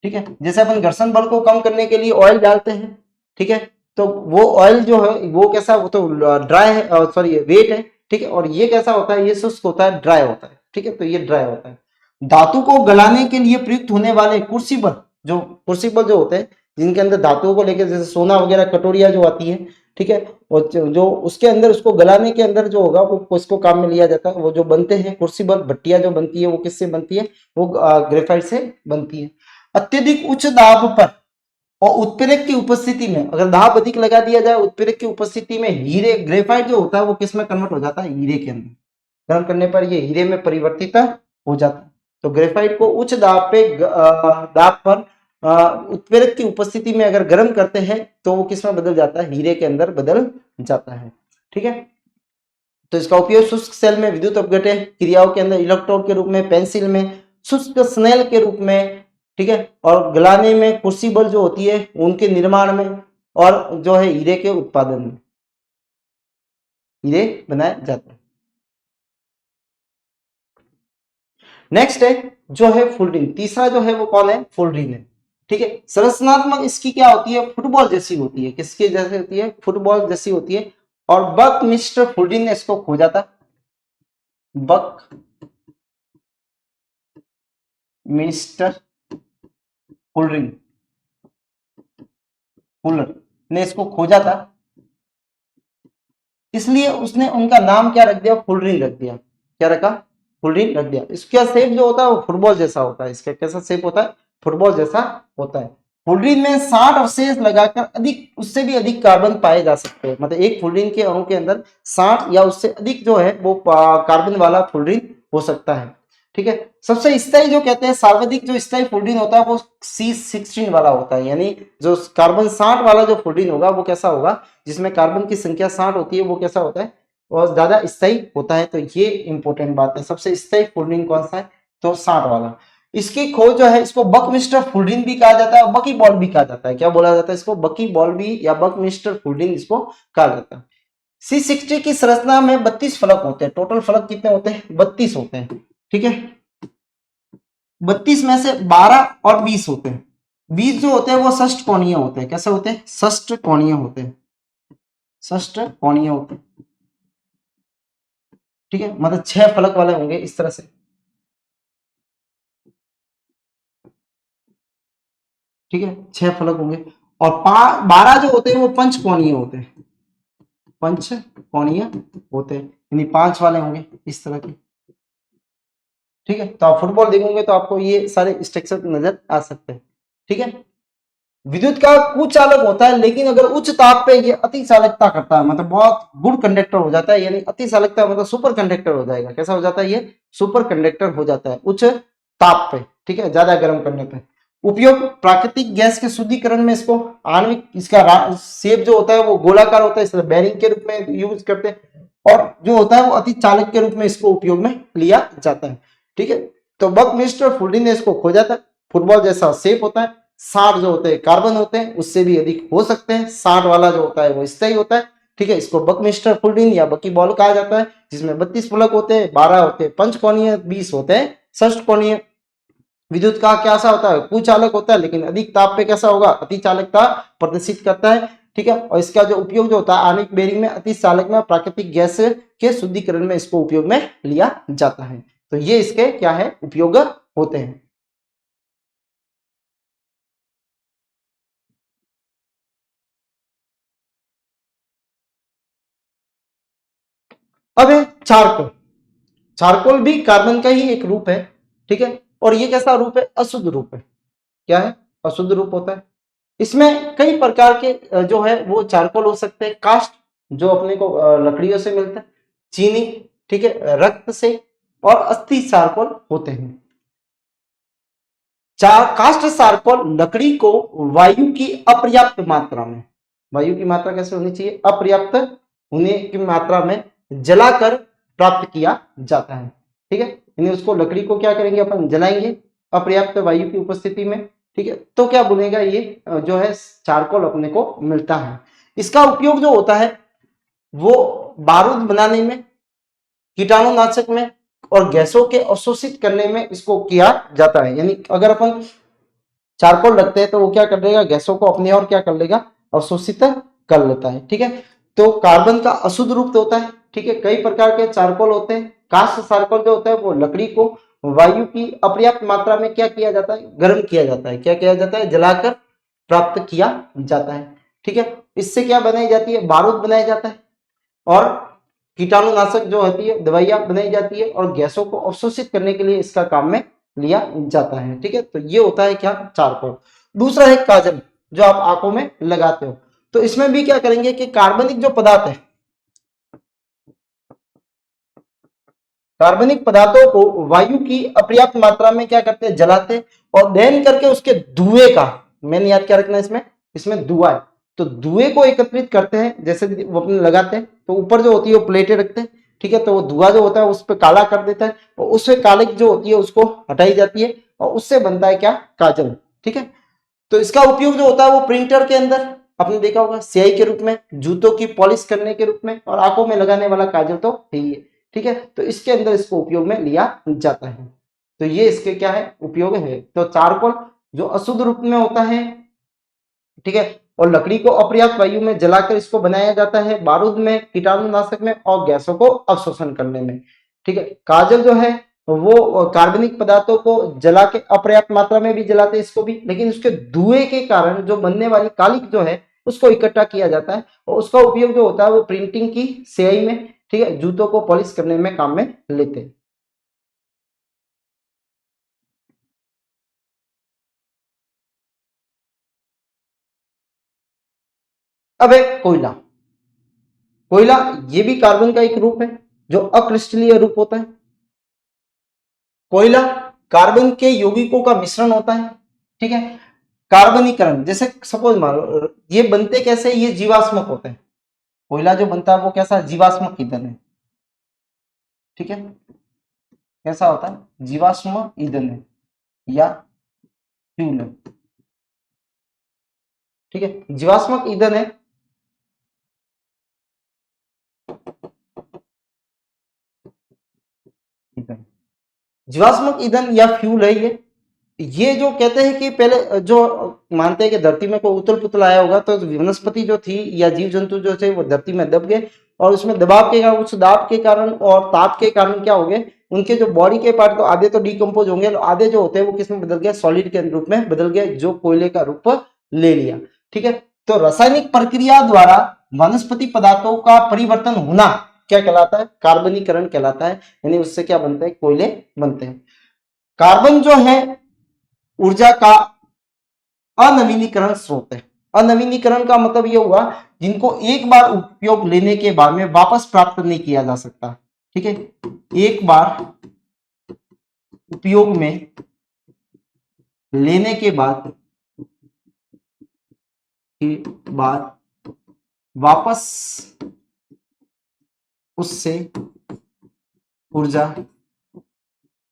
ठीक है, जैसे अपन घर्षण बल को कम करने के लिए ऑयल डालते हैं, ठीक है, तो वो ऑयल जो है वो कैसा, वो तो ड्राई है, सॉरी वेट है। ठीक है, और ये कैसा होता है, ये शुष्क होता है, ड्राई होता है। ठीक है, तो ये ड्राई होता है। धातु को गलाने के लिए प्रयुक्त होने वाले कुर्सीबल, जो कुर्सीबल जो होते हैं जिनके अंदर धातुओं को लेकर, जैसे सोना वगैरह कटोरिया जो आती है, ठीक है, और जो उसके अंदर उसको गलाने के अंदर जो होगा वो इसको काम में लिया जाता है। वो जो बनते हैं कुर्सीबल, भट्टियां जो बनती है वो किससे बनती है, वो ग्रेफाइट से बनती है। अत्यधिक उच्च दाब पर और उत्प्रेरक की उपस्थिति में, अगर दाब अधिक लगा दिया जाए उत्प्रेरक की उपस्थिति में, हीरे ग्रेफाइट जो होता है वो किस में कन्वर्ट हो जाता है, हीरे के अंदर। गर्म करने पर ये हीरे में परिवर्तित हो जाता है। तो ग्रेफाइट को उच्च दाब पे दाब पर उत्प्रेरक की उपस्थिति में अगर गर्म करते हैं तो वो किस में बदल जाता है, हीरे के अंदर बदल जाता है। ठीक है, तो इसका उपयोग शुष्क सेल में विद्युत अपघट्य क्रियाओं के अंदर इलेक्ट्रोड के रूप में, पेंसिल में शुष्क स्नेल के रूप में, ठीक है, और गलाने में क्रूसिबल जो होती है उनके निर्माण में, और जो है हीरे के उत्पादन में, हीरे बनाए जाते हैं। नेक्स्ट है जो है फुलरिन, तीसरा जो है वो कौन है, फुलरिन है। ठीक है, संरचनात्मक इसकी क्या होती है, फुटबॉल जैसी होती है, किसके जैसे होती है, फुटबॉल जैसी होती है। और बक मिस्टर फुलरिन ने इसको खोजा था, बक मिस्टर फुलरिन, फुलर ने इसको खोजा था, इसलिए उसने उनका नाम क्या रख दिया, फुलरिन रख दिया। क्या रखा, फुलरिन रख दिया। इसका शेप जो होता है वो फुटबॉल जैसा होता है, इसका कैसा शेप होता है, फुटबॉल जैसा होता है। फुलरिन में 60 अवशेष लगाकर अधिक, उससे भी अधिक कार्बन पाए जा सकते हैं, मतलब एक फुलरिन के अणु के अंदर 60 या उससे अधिक जो है वो कार्बन वाला फुलरिन हो सकता है। ठीक है, सबसे स्थायी जो कहते हैं, सर्वाधिक जो स्थायी फुलरिन होता है वो C16 वाला होता है, यानी जो कार्बन 60 वाला जो फुलरिन होगा वो कैसा होगा, जिसमें कार्बन की संख्या 60 होती है, वो कैसा होता है, और ज्यादा स्थायी होता है। तो ये इंपॉर्टेंट बात है, सबसे स्थायी फुलरिन कौन सा है, तो 60 वाला। इसकी खोज जो है, इसको बकमिस्टर फुलरिन भी कहा जाता है और बकी बॉल भी कहा जाता है। क्या बोला जाता है इसको, बकी बॉल भी या बकमिस्टर फुलरिन इसको कहा जाता है। C60 की संरचना में 32 फलक होते हैं, टोटल फलक कितने होते हैं, 32 होते हैं। ठीक है, 32 में से 12 और 20 होते हैं। 20 जो होते हैं वो षष्ठ कोणीय होते हैं, कैसे होते हैं, षष्ठ कोणीय होते हैं, षष्ठ कोणीय होते हैं। ठीक है, मतलब 6 फलक वाले होंगे इस तरह से। ठीक है, 6 फलक होंगे। और 12 जो होते हैं वो पंचकोणीय होते हैं, पंचकोणीय होते हैं, यानी 5 वाले होंगे इस तरह के। ठीक है, तो आप फुटबॉल देखोगे तो आपको ये सारे स्ट्रक्चर नजर आ सकते हैं। ठीक है, विद्युत का कुचालक होता है, लेकिन अगर उच्च ताप पे ये अति चालकता करता है, मतलब बहुत गुड कंडक्टर हो जाता है, यानी अति चालकता मतलब सुपर कंडक्टर हो जाएगा। कैसा हो जाता है ये? सुपर कंडक्टर हो जाता है उच्च ताप पे। ठीक है, ज्यादा गर्म करने पे। उपयोग प्राकृतिक गैस के शुद्धिकरण में इसको आणविक, इसका शेप जो होता है वो गोलाकार होता है, इसलिए बेरिंग के रूप में यूज करते हैं, और जो होता है वो अति चालक के रूप में इसको उपयोग में लिया जाता है। ठीक है, तो बकमिस्टर फुल्डी ने इसको खोजा था। फुटबॉल जैसा शेप होता है, 60 जो होते हैं कार्बन होते हैं, उससे भी अधिक हो सकते हैं। 60 वाला जो होता है वो स्थायी होता है। ठीक है, इसको बकमिस्टर फुल्डिन या बकी बॉल कहा जाता है, जिसमें 32 फलक होते हैं, 12 होते हैं पंचकोणीय, 20 होते हैं षष्टकोणीय। विद्युत का कैसा होता है? कुचालक होता है, लेकिन अधिक ताप पे कैसा होगा? अति चालकता प्रदर्शित करता है। ठीक है, और इसका जो उपयोग जो होता है आणविक बेरिंग में अति चालक में प्राकृतिक गैस के शुद्धिकरण में इसको उपयोग में लिया जाता है। तो ये इसके क्या है? उपयोग होते हैं। अब है चारकोल। चारकोल भी कार्बन का ही एक रूप है। ठीक है, और ये कैसा रूप है? अशुद्ध रूप है। क्या है? अशुद्ध रूप होता है। इसमें कई प्रकार के जो है वो चारकोल हो सकते हैं। कास्ट, जो अपने को लकड़ियों से मिलता है, चीनी, ठीक है, रक्त से, और अस्थि चारकोल होते हैं। कास्ट चारकोल लकड़ी को वायु की अपर्याप्त मात्रा में, वायु की मात्रा कैसे होनी चाहिए? अपर्याप्त होने की मात्रा में जलाकर प्राप्त किया जाता है। ठीक है, यानी उसको लकड़ी को क्या करेंगे? अपन जलाएंगे अपर्याप्त वायु की उपस्थिति में। ठीक है, तो क्या बनेगा? ये जो है चारकोल अपने को मिलता है। इसका उपयोग जो होता है वो बारूद बनाने में, कीटाणुनाशक में, और गैसों के अवशोषित करने में इसको किया जाता है। यानी अगर अपन चारकोल रखते हैं तो वो क्या कर देगा? गैसों को अपनी ओर क्या कर लेगा? अवशोषित कर लेता है। ठीक है, तो कार्बन का अशुद्ध रूप होता है। ठीक है, कई प्रकार के चारकोल होते हैं। कास्ट चारकोल जो होता है वो लकड़ी को वायु की अपर्याप्त मात्रा में क्या किया जाता है? गर्म किया जाता है। क्या किया जाता है? जलाकर प्राप्त किया जाता है। ठीक है, इससे क्या बनाई जाती है? बारूद बनाया जाता है, और कीटाणुनाशक जो होती है दवाइयां बनाई जाती है, और गैसों को अवशोषित करने के लिए इसका काम में लिया जाता है। ठीक है, तो ये होता है क्या? चारकोल। दूसरा है काजल, जो आप आंखों में लगाते हो। तो इसमें भी क्या करेंगे कि कार्बनिक जो पदार्थ है, कार्बनिक पदार्थों को वायु की अपर्याप्त मात्रा में क्या करते हैं? जलाते हैं, और दहन करके उसके धुएं का, मैंने याद क्या रखना है इसमें? इसमें धुआं है, तो धुएं को एकत्रित करते हैं। जैसे वो अपने लगाते हैं तो ऊपर जो होती है वो प्लेटें रखते हैं। ठीक है, तो वो धुआं जो होता है उस पर काला कर देता है, और उससे काले जो होती है उसको हटाई जाती है, और उससे बनता है क्या? काजल। ठीक है, तो इसका उपयोग जो होता है वो प्रिंटर के अंदर, आपने देखा होगा, स्याही के रूप में, जूतों की पॉलिश करने के रूप में, और आंखों में लगाने वाला काजल तो है ही है। ठीक है, तो इसके अंदर इसको उपयोग में लिया जाता है। तो ये इसके क्या है? उपयोग है। तो चारकोल जो अशुद्ध रूप में होता है, ठीक है, और लकड़ी को अपर्याप्त वायु में जलाकर इसको बनाया जाता है, बारूद में, कीटाणुनाशक में, और गैसों को अवशोषण करने में। ठीक है, काजल जो है वो कार्बनिक पदार्थों को जला के अपर्याप्त मात्रा में भी जलाते हैं इसको भी, लेकिन उसके धुएं के कारण जो बनने वाली कालिक जो है उसको इकट्ठा किया जाता है, और उसका उपयोग जो होता है वो प्रिंटिंग की स्याही में, ठीक है, जूतों को पॉलिश करने में काम में लेते हैं। अब है कोयला। कोयला ये भी कार्बन का एक रूप है, जो अक्रिस्टलीय रूप होता है। कोयला कार्बन के यौगिकों का मिश्रण होता है। ठीक है, कार्बनीकरण, जैसे सपोज मान लो ये बनते कैसे? ये जीवाश्मक होते हैं। कोयला जो बनता है वो कैसा? जीवाश्मक ईंधन है। ठीक है, कैसा होता है? जीवाश्म ईंधन है या फ्यूल है। ठीक है, जीवाश्मक ईंधन है। जीवाश्मक ईंधन या फ्यूल है ये जो कहते हैं कि पहले जो मानते हैं कि धरती में कोई उथल पुथल आया होगा, तो वनस्पति जो थी या जीव जंतु जो थे वो धरती में दब गए, और उसमें दबाव के कारण, उस दाब के कारण और ताप के कारण क्या हो गए? उनके जो बॉडी के पार्ट तो आधे तो डिकम्पोज होंगे, आधे जो होते हैं वो किसमें बदल गए? सॉलिड के रूप में बदल गए, जो कोयले का रूप ले लिया। ठीक है, तो रासायनिक प्रक्रिया द्वारा वनस्पति पदार्थों का परिवर्तन होना क्या कहलाता है? कार्बनीकरण कहलाता है। यानी उससे क्या बनते हैं? कोयले बनते हैं। कार्बन जो है ऊर्जा का अनवीनीकरण स्रोत है। अनवीनीकरण का मतलब यह हुआ जिनको एक बार उपयोग लेने के बाद में वापस प्राप्त नहीं किया जा सकता। ठीक है, एक बार उपयोग में लेने के बाद वापस उससे ऊर्जा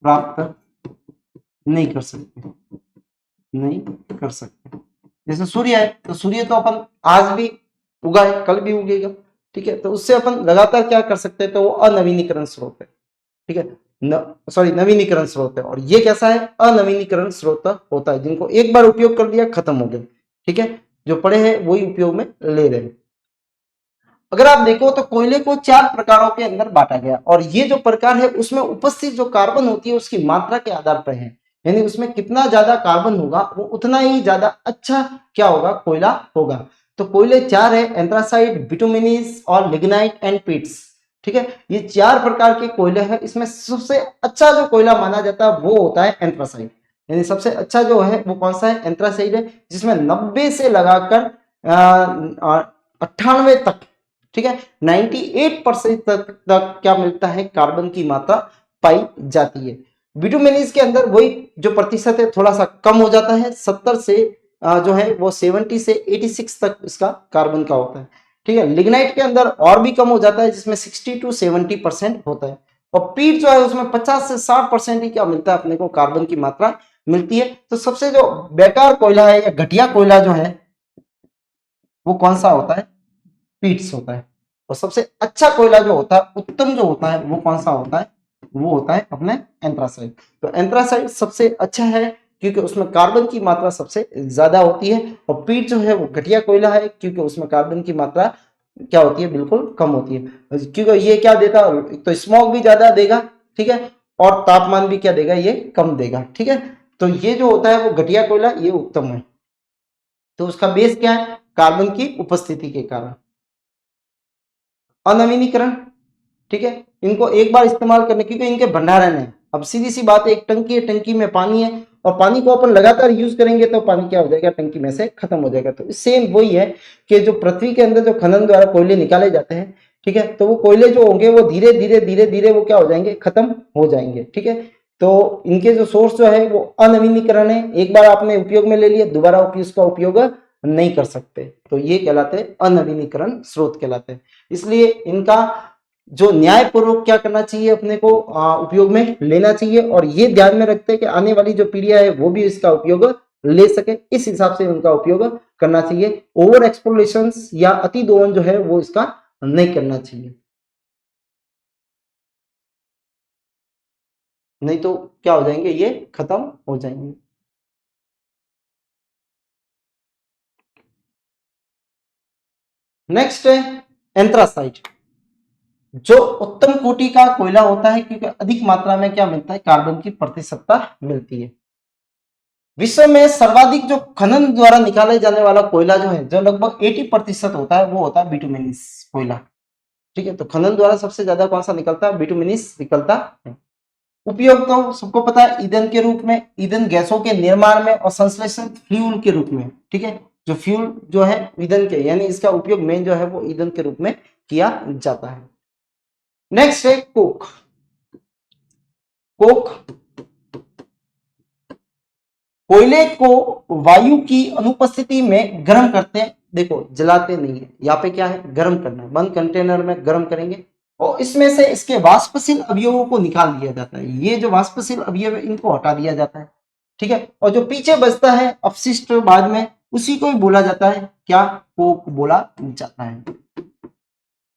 प्राप्त नहीं कर सकते, नहीं कर सकते। जैसे सूर्य है, तो सूर्य तो अपन आज भी उगा है, कल भी उगेगा। ठीक है, तो उससे अपन लगातार क्या कर सकते हैं? तो वो अनवीनीकरण स्रोत है। ठीक है, नवीनीकरण स्रोत है। और ये कैसा है? अनवीनीकरण स्रोत होता है, जिनको एक बार उपयोग कर लिया खत्म हो गए। ठीक है, जो पड़े हैं वही उपयोग में ले रहे हैं। अगर आप देखो तो कोयले को 4 प्रकारों के अंदर बांटा गया, और ये जो प्रकार है उसमें उपस्थित जो कार्बन होती है उसकी मात्रा के आधार पर है। यानी उसमें कितना ज्यादा कार्बन होगा वो उतना ही ज्यादा अच्छा क्या होगा? कोयला होगा। तो कोयले 4 है: एंथ्रासाइट, बिटुमिनस और लिग्नाइट एंड पिट्स। ठीक है, ये 4 प्रकार के कोयले हैं। इसमें सबसे अच्छा जो कोयला माना जाता है वो होता है एंथ्रासाइट। यानी सबसे अच्छा जो है वो कौन सा है? एंथ्रासाइट है, जिसमें 90 से लगाकर 98 तक, ठीक है, 98% तक क्या मिलता है? कार्बन की मात्रा पाई जाती है। बिटुमेनिस के अंदर वही जो प्रतिशत है थोड़ा सा कम हो जाता है, 70 से जो है वो 70 से 86 तक इसका कार्बन का होता है। ठीक है, लिग्नाइट के अंदर और भी कम हो जाता है, जिसमें 60 to 70% होता है। और पीट जो है उसमें 50 से 60% ही क्या मिलता है अपने को? कार्बन की मात्रा मिलती है। तो सबसे जो बेकार कोयला है या घटिया कोयला जो है वो कौन सा होता है? पीट्स होता है। और सबसे अच्छा कोयला जो होता है, उत्तम जो होता है, वो कौन सा होता है? वो होता है अपने एंथ्रासाइट। तो एंथ्रासाइट सबसे अच्छा है क्योंकि उसमें कार्बन की मात्रा सबसे ज्यादा होती है। और पीट जो है वो घटिया कोयला है क्योंकि उसमें कार्बन की मात्रा क्या होती है? बिल्कुल कम होती है। क्योंकि ये क्या देता है? तो स्मोक भी ज्यादा देगा, ठीक है, और तापमान भी क्या देगा? ये कम देगा। ठीक है, तो ये जो होता है वो घटिया कोयला, ये उत्तम है। तो उसका बेस क्या है? कार्बन की उपस्थिति के कारण। अनवीनीकरण, ठीक है, इनको एक बार इस्तेमाल करने, क्योंकि इनके भंडारण है। अब सीधी सी बात है, एक टंकी है, टंकी में पानी है, और पानी को अपन लगातार यूज करेंगे तो पानी क्या हो जाएगा? टंकी में से खत्म हो जाएगा। तो सेम वही है कि जो पृथ्वी के अंदर जो खनन द्वारा कोयले निकाले जाते हैं, ठीक है, तो वो कोयले जो होंगे वो धीरे धीरे धीरे धीरे वो क्या हो जाएंगे? खत्म हो जाएंगे। ठीक है, तो इनके जो सोर्स जो है वो अनवीनीकरण है। एक बार आपने उपयोग में ले लिया, दोबारा उसका उपयोग नहीं कर सकते, तो ये कहलाते हैं अनवीनीकरण स्रोत कहलाते हैं। इसलिए इनका जो न्यायपूर्वक क्या करना चाहिए? अपने को उपयोग में लेना चाहिए, और ये ध्यान में रखते हैं कि आने वाली जो पीढ़ियां है वो भी इसका उपयोग ले सके, इस हिसाब से उनका उपयोग करना चाहिए। ओवर एक्सप्लोरेशन या अति दोहन जो है वो इसका नहीं करना चाहिए, नहीं तो क्या हो जाएंगे? ये खत्म हो जाएंगे। नेक्स्ट है एंथ्रासाइट, जो उत्तम कोटि का कोयला होता है क्योंकि अधिक मात्रा में क्या मिलता है? कार्बन की प्रतिशतता मिलती है। विश्व में सर्वाधिक जो खनन द्वारा निकाले जाने वाला कोयला जो है, जो लगभग 80% होता है, वो होता है बिटुमिनस कोयला। ठीक है, तो खनन द्वारा सबसे ज्यादा कौन सा निकलता है? बिटुमिनस निकलता है। उपयोग तो सबको पता है, ईंधन के रूप में, ईंधन गैसों के निर्माण में, और संश्लेषण फ्यूल के रूप में। ठीक है, जो फ्यूल जो है ईंधन के, यानी इसका उपयोग मेन जो है वो ईंधन के रूप में किया जाता है। नेक्स्ट है कोक। कोक कोयले को वायु की अनुपस्थिति में गर्म करते हैं। देखो, जलाते नहीं है, यहाँ पे क्या है? गर्म करना है। बंद कंटेनर में गर्म करेंगे और इसमें से इसके वाष्पशील अवयवों को निकाल दिया जाता है। ये जो वाष्पशील अवयव है इनको हटा दिया जाता है। ठीक है, और जो पीछे बचता है अपशिष्ट बाद में, उसी को ही बोला जाता है क्या? कोक बोला जाता है।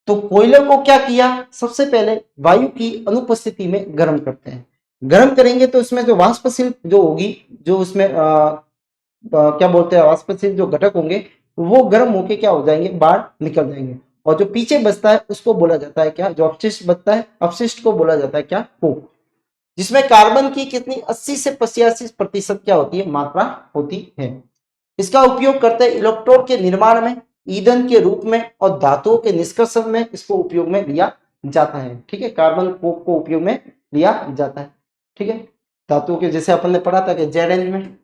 तो कोयले को क्या किया? सबसे पहले वायु की अनुपस्थिति में गर्म करते हैं। गर्म करेंगे तो इसमें जो वाष्पशील जो होगी, जो उसमें क्या बोलते हैं, वाष्पशील जो घटक होंगे वो गर्म होके क्या हो जाएंगे? बाहर निकल जाएंगे। और जो पीछे बचता है उसको बोला जाता है क्या? जो अपशिष्ट बचता है, अपशिष्ट को बोला जाता है क्या? कोक। जिसमें कार्बन की कितनी 80 से 85% क्या होती है? मात्रा होती है। इसका उपयोग करते हैं इलेक्ट्रोड के निर्माण में, ईंधन के रूप में और धातुओं के निष्कर्षण में इसको उपयोग में लिया जाता है। ठीक है, कार्बन कोक को उपयोग में लिया जाता है। ठीक है, धातुओं के जैसे अपन ने पढ़ा था कि जेड में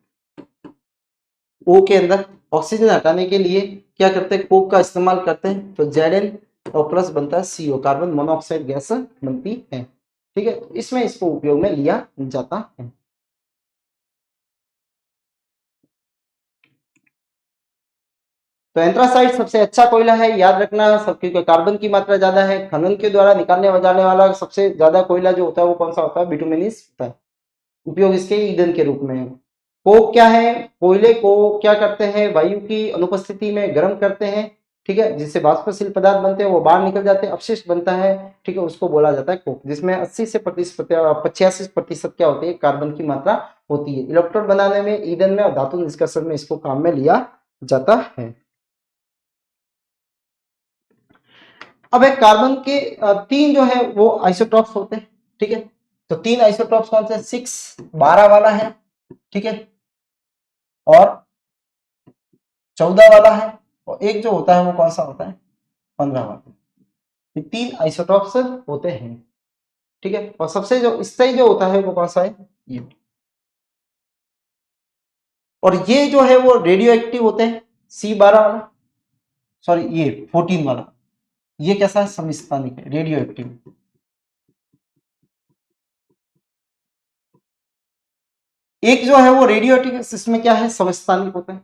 ओ के अंदर ऑक्सीजन हटाने के लिए क्या करते हैं, कोक का इस्तेमाल करते हैं, तो जेड और प्लस बनता है सीओ, कार्बन मोनोऑक्साइड गैस बनती है। ठीक है, तो इसमें इसको उपयोग में लिया जाता है। तो एंथ्रासाइट सबसे अच्छा कोयला है, याद रखना सब, क्योंकि कार्बन की मात्रा ज्यादा है। खनन के द्वारा निकालने जाने वाला सबसे ज्यादा कोयला जो होता है वो कौन सा होता है, बिटुमिनस होता है। उपयोग इसके ईंधन के रूप में है। कोक क्या है, कोयले को क्या करते हैं, वायु की अनुपस्थिति में गर्म करते हैं। ठीक है, जिससे वाष्पशील पदार्थ बनते हैं, वो बाहर निकल जाते हैं, अपशिष्ट बनता है। ठीक है, उसको बोला जाता है कोक, जिसमें 80 से 85% क्या होती है, कार्बन की मात्रा होती है। इलेक्ट्रोड बनाने में, ईंधन में और धातु निष्कर्षण में इसको काम में लिया जाता है। अब एक कार्बन के तीन जो है वो आइसोटॉप्स होते हैं। ठीक है, तो तीन आइसोटॉप्स कौन से, 6 12 वाला है, ठीक है, और 14 वाला है, और एक जो होता है वो कौन सा होता है, 15 वाला। ये तीन आइसोटॉप्स होते हैं। ठीक है, और सबसे जो इससे जो होता है वो कौन सा है, ये। और ये जो है वो रेडियो एक्टिव होते हैं, C12 वाला, सॉरी ये 14 वाला, ये कैसा है, समस्थानिक है, रेडियो एक्टिव। एक जो है वो रेडियो एक्टिव, इसमें क्या है, समस्थानिक होता है,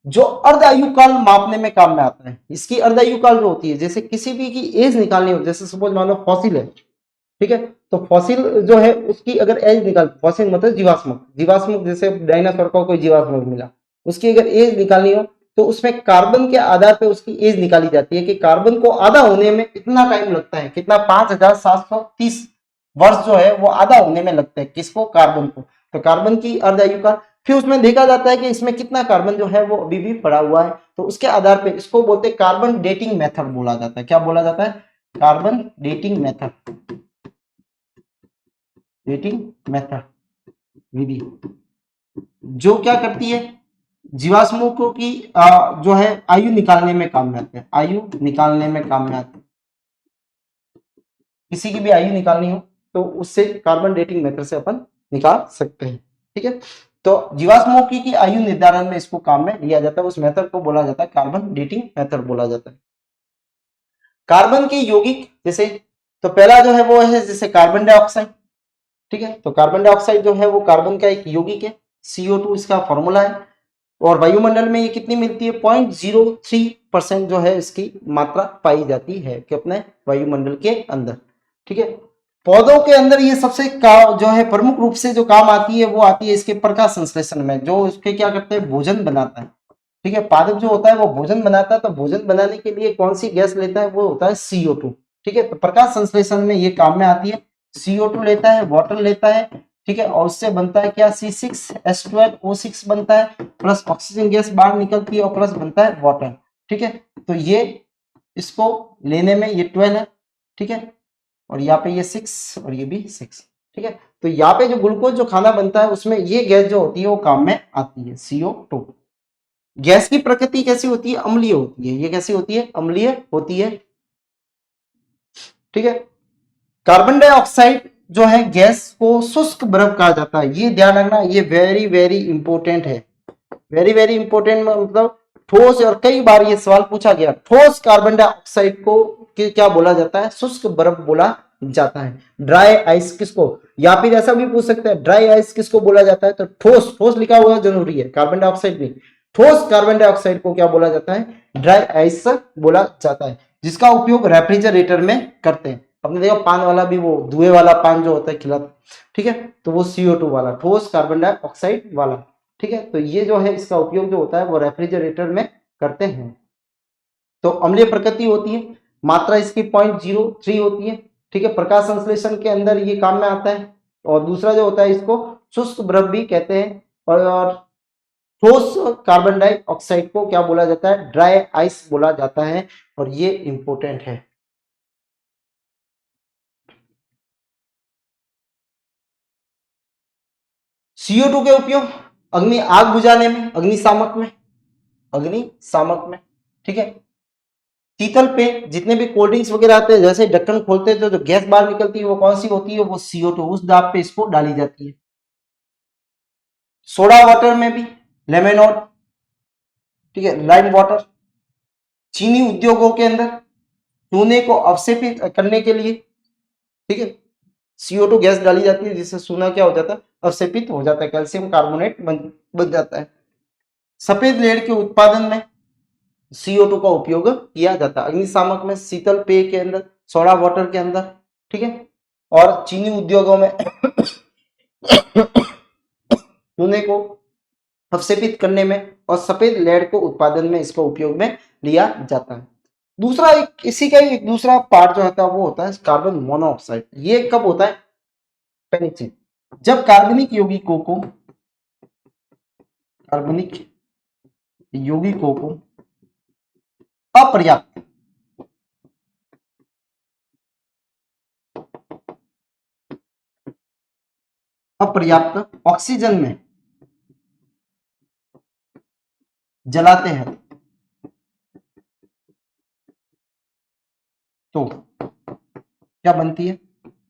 जो अर्ध आयु काल मापने में काम में आता है। इसकी अर्ध आयु काल जो होती है, जैसे किसी भी की एज निकालनी हो, जैसे सपोज मान लो फॉसिल है, ठीक है, तो फॉसिल जो है उसकी अगर एज निकाल, फॉसिल मतलब जीवाश्म, जीवाश्म जैसे डायनासोर का कोई जीवाश्म मिला, उसकी अगर एज निकालनी हो तो उसमें कार्बन के आधार पर उसकी एज निकाली जाती है कि कार्बन को आधा होने में इतना टाइम लगता है, कितना, 5730 वर्ष जो है वो आधा होने में लगता है, किसको, कार्बन को। तो कार्बन की अर्ध आयु काल, फिर उसमें देखा जाता है कि इसमें कितना कार्बन जो है वो अभी भी पड़ा हुआ है, तो उसके आधार पे इसको बोलते हैं कार्बन डेटिंग मेथड बोला जाता है। क्या बोला जाता है, carbon dating method, dating method विधि, जो क्या करती है, जीवाश्मों को की जो है आयु निकालने में काम में आते हैं, आयु निकालने में काम में आते हैं। किसी की भी आयु निकालनी हो तो उससे कार्बन डेटिंग मेथड से अपन निकाल सकते हैं। ठीक है, तो जीवाश्मों की आयु निर्धारण में इसको काम में लिया जाता है, उस मेथड को बोला जाता है कार्बन डेटिंग मेथड बोला जाता है। कार्बन के यौगिक जैसे, तो पहला जो है वो है जैसे कार्बन डाइऑक्साइड। ठीक है, तो कार्बन डाइऑक्साइड जो है वो कार्बन का एक यौगिक है, CO2 इसका फॉर्मूला है, और वायुमंडल में ये कितनी मिलती है, 0.03% जो है इसकी मात्रा पाई जाती है कि अपने वायुमंडल के अंदर। ठीक है, पौधों के अंदर ये सबसे जो है प्रमुख रूप से जो काम आती है वो आती है इसके प्रकाश संश्लेषण में, जो उसके क्या करते हैं, भोजन बनाता है। ठीक है, पादप जो होता है वो भोजन बनाता है, तो भोजन बनाने के लिए कौन सी गैस लेता है, वो होता है CO2। ठीक है, तो प्रकाश संश्लेषण में ये काम में आती है, CO2 लेता है, वाटर लेता है। ठीक है, और उससे बनता है क्या, C6H12O6 बनता है, प्लस ऑक्सीजन गैस बाहर निकलती है, और प्लस बनता है वाटर। ठीक है, तो ये इसको लेने में ये 12 है। ठीक है, और यहाँ पे ये 6 और ये भी 6। ठीक है, तो यहाँ पे जो ग्लूकोज जो खाना बनता है उसमें ये गैस जो होती है वो काम में आती है, CO2। गैस की प्रकृति कैसी होती है, अम्लीय होती है, ये कैसी होती है, अम्लीय होती है। ठीक है, कार्बन डाइऑक्साइड जो है गैस को शुष्क बर्फ कहा जाता है, ये ध्यान रखना, ये वेरी वेरी इंपॉर्टेंट है, वेरी वेरी इंपॉर्टेंट, मतलब ठोस, और कई बार ये सवाल पूछा गया, ठोस कार्बन डाइऑक्साइड को क्या बोला जाता है, शुष्क बर्फ बोला जाता है। ड्राई आइस किसको, या फिर ऐसा भी पूछ सकते हैं, ड्राई आइस किसको बोला जाता है, तो ठोस, ठोस लिखा हुआ जरूरी है, कार्बन डाइऑक्साइड नहीं, ठोस कार्बन डाइऑक्साइड को क्या बोला जाता है, ड्राई आइस बोला जाता है, जिसका उपयोग रेफ्रिजरेटर में करते हैं। आपने देखा पान वाला भी, वो धुएं वाला पान जो होता है खिला, ठीक है, तो वो CO2 वाला, ठोस कार्बन डाइऑक्साइड वाला। ठीक है, तो ये जो है इसका उपयोग जो होता है वो रेफ्रिजरेटर में करते हैं। तो अम्लीय प्रकृति होती है, मात्रा इसकी 0.03 होती है। ठीक है, प्रकाश संश्लेषण के अंदर ये काम में आता है। और दूसरा जो होता है इसको शुष्क बर्फ भी कहते हैं, और ठोस कार्बन डाइऑक्साइड को क्या बोला जाता है, ड्राई आइस बोला जाता है, और ये इंपॉर्टेंट है। CO2 के उपयोग अग्नि आग बुझाने में, अग्निशामक में, अग्निशामक में। ठीक है, शीतल पे जितने भी कोल्ड ड्रिंक्स वगैरह आते हैं, जैसे ढक्कन खोलते हैं तो जो गैस बाहर निकलती है वो कौन सी होती है, वो CO2, उस दाब पे इसको डाली जाती है। सोडा वाटर में भी लेमन और, ठीक है, लाइम वाटर। चीनी उद्योगों के अंदर चूने को अवशेषित करने के लिए, ठीक है, CO2 गैस डाली जाती है, जिससे चूना क्या हो जाता है, अवशेषित हो जाता है, कैल्शियम कार्बोनेट बन जाता है। सफेद लेड के उत्पादन में CO2 का उपयोग किया जाता है, अग्निशामक में, शीतल पेय के अंदर, सोडा वाटर के अंदर, ठीक है, और चीनी उद्योगों में चूने को अवशेषित करने में और सफेद लेड को उत्पादन में इसको उपयोग में लिया जाता है। दूसरा एक इसी का एक दूसरा पार्ट जो होता है वो होता है कार्बन मोनोऑक्साइड। ये कब होता है, पेनिसिलिन, जब कार्बनिक यौगिकों को अपर्याप्त ऑक्सीजन में जलाते हैं तो क्या बनती है,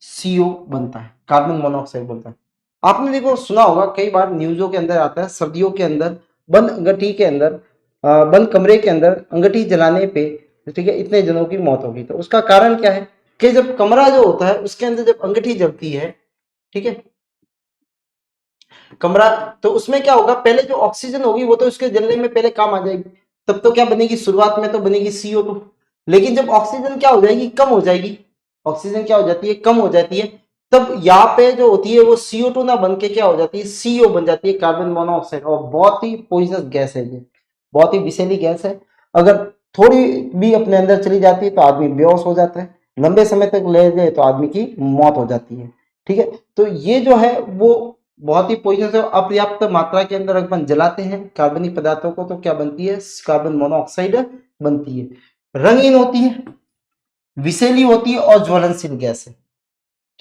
CO बनता है, कार्बन मोनोऑक्साइड बनता है। आपने देखो सुना होगा कई बार न्यूज़ों के अंदर आता है, सर्दियों के अंदर बंद अंगीठी के अंदर, बंद कमरे के अंदर अंगीठी जलाने पे, ठीक है, इतने जनों की मौत होगी। तो उसका कारण क्या है कि जब कमरा जो होता है उसके अंदर जब अंगीठी जलती है, ठीक है, कमरा, तो उसमें क्या होगा, पहले जो ऑक्सीजन होगी वो तो उसके जलने में पहले काम आ जाएगी, तब तो क्या बनेगी, शुरुआत में तो बनेगी CO2। लेकिन जब ऑक्सीजन क्या हो जाएगी, कम हो जाएगी, ऑक्सीजन क्या हो जाती है, कम हो जाती है, तब यहाँ पे जो होती है वो CO2 ना बन के क्या हो जाती है, CO बन जाती है, कार्बन मोनोऑक्साइड। और बहुत ही पॉइजनस गैस है ये, बहुत ही विषैली गैस है। अगर थोड़ी भी अपने अंदर चली जाती है तो आदमी बेहोश हो जाता है, लंबे समय तक ले जाए तो आदमी की मौत हो जाती है, ठीक है। तो ये जो है वो बहुत ही पॉइजनस है। अपर्याप्त मात्रा के अंदर अपन जलाते हैं कार्बनिक पदार्थों को तो क्या बनती है, कार्बन मोनोऑक्साइड बनती है। रंगीन होती है, विषैली होती है और ज्वलनशील गैस है,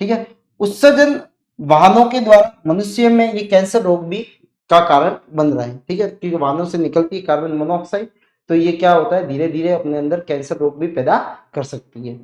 ठीक है। उत्सर्जन वाहनों के द्वारा मनुष्य में ये कैंसर रोग भी का कारण बन रहा है, ठीक है, क्योंकि वाहनों से निकलती है कार्बन मोनोऑक्साइड, तो ये क्या होता है, धीरे धीरे अपने अंदर कैंसर रोग भी पैदा कर सकती है।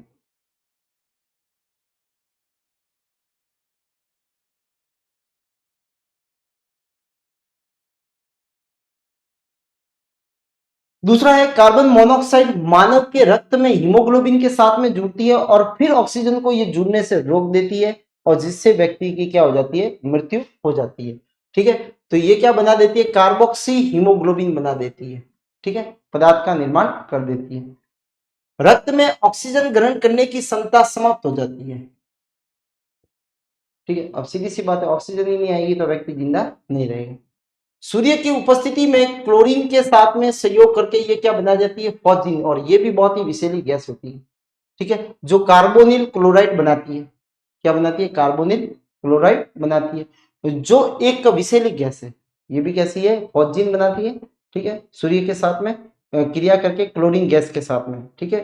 दूसरा है कार्बन मोनोऑक्साइड मानव के रक्त में हीमोग्लोबिन के साथ में जुड़ती है और फिर ऑक्सीजन को ये जुड़ने से रोक देती है और जिससे व्यक्ति की क्या हो जाती है, मृत्यु हो जाती है, ठीक है। तो ये क्या बना देती है, कार्बोक्सी हीमोग्लोबिन बना देती है, ठीक है, पदार्थ का निर्माण कर देती है। रक्त में ऑक्सीजन ग्रहण करने की क्षमता समाप्त हो जाती है, ठीक है। अब सीधी सी बात है, ऑक्सीजन ही नहीं आएगी तो व्यक्ति जिंदा नहीं रहेगा। सूर्य की उपस्थिति में क्लोरीन के साथ में सहयोग करके ये क्या बना जाती है, फॉस्जीन, और ये भी बहुत ही विषैली गैस होती है, ठीक है, जो कार्बोनिल क्लोराइड बनाती है। क्या बनाती है, कार्बोनिल क्लोराइड बनाती है, तो जो एक विषैली गैस है, ये भी कैसी है, फॉस्जीन बनाती है, ठीक है, सूर्य के साथ में क्रिया करके क्लोरीन गैस के साथ में, ठीक है।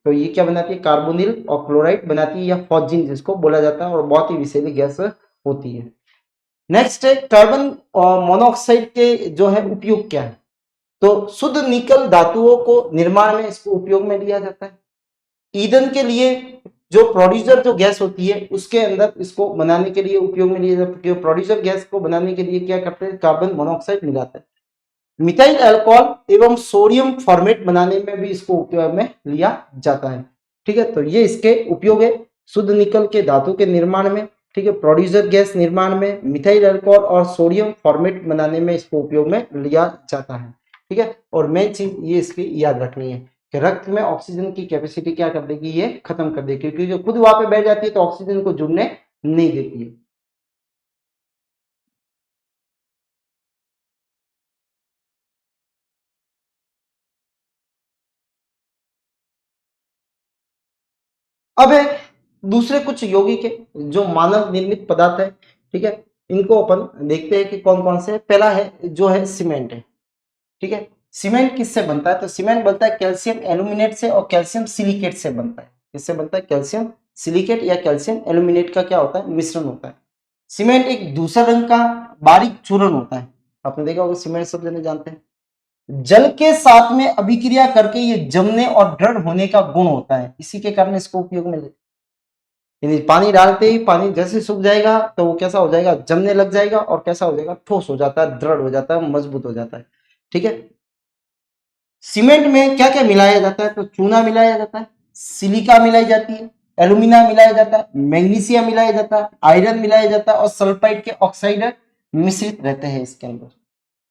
तो ये क्या बनाती है, कार्बोनिल और क्लोराइड बनाती है या फॉस्जीन जिसको बोला जाता है, और बहुत ही विषैली गैस होती है। नेक्स्ट है कार्बन मोनोऑक्साइड के जो है उपयोग क्या है, तो शुद्ध निकल धातुओं को निर्माण में इसको उपयोग में लिया जाता है। ईंधन के लिए जो प्रोड्यूसर जो गैस होती है उसके अंदर इसको बनाने के लिए उपयोग में लिया जाता है। प्रोड्यूसर गैस को बनाने के लिए क्या करते हैं, कार्बन मोनोऑक्साइड मिलाते हैं। मिथाइल अल्कोहल एवं सोडियम फॉर्मेट बनाने में भी इसको उपयोग में लिया जाता है, ठीक है। तो ये इसके उपयोग है शुद्ध निकल के धातु के निर्माण में, ठीक है, प्रोड्यूसर गैस निर्माण में, मिथाइल अल्कोहल और सोडियम फॉर्मेट बनाने में इसको उपयोग में लिया जाता है, ठीक है। और मेन चीज ये इसकी याद रखनी है कि रक्त में ऑक्सीजन की कैपेसिटी क्या कर देगी, ये खत्म कर देगी, क्योंकि जो खुद वहां पे बैठ जाती है तो ऑक्सीजन को जुड़ने नहीं देती है। अब है दूसरे कुछ यौगिक है जो मानव निर्मित पदार्थ है, ठीक है, इनको अपन देखते हैं कि कौन कौन से। पहला है जो है सीमेंट है, ठीक है। सीमेंट किससे बनता है, तो सीमेंट बनता है कैल्शियम एल्यूमिनेट से और कैल्शियम सिलिकेट से बनता है। किससे बनता है, कैल्शियम सिलिकेट या कैल्शियम एल्यूमिनेट का क्या होता है, मिश्रण होता है। सीमेंट एक दूसरा रंग का बारीक चूर्ण होता है, आपने देखा होगा सीमेंट सब जने जानते हैं, जल के साथ में अभिक्रिया करके ये जमने और दृढ़ होने का गुण होता है, इसी के कारण इसको उपयोग में लेते। यदि पानी डालते ही पानी जैसे सूख जाएगा तो वो कैसा हो जाएगा, जमने लग जाएगा और कैसा हो जाएगा, ठोस हो जाता है, दृढ़ हो जाता है, मजबूत हो जाता है। ठीक है। सीमेंट में क्या क्या मिलाया जाता है, तो चूना मिलाया जाता है, सिलिका मिलाई जाती है, एल्यूमिना मिलाया जाता है, मैग्नीशियम मिलाया जाता है, आयरन मिलाया जाता है और सल्फाइड के ऑक्साइड मिश्रित रहते हैं इसके अंदर।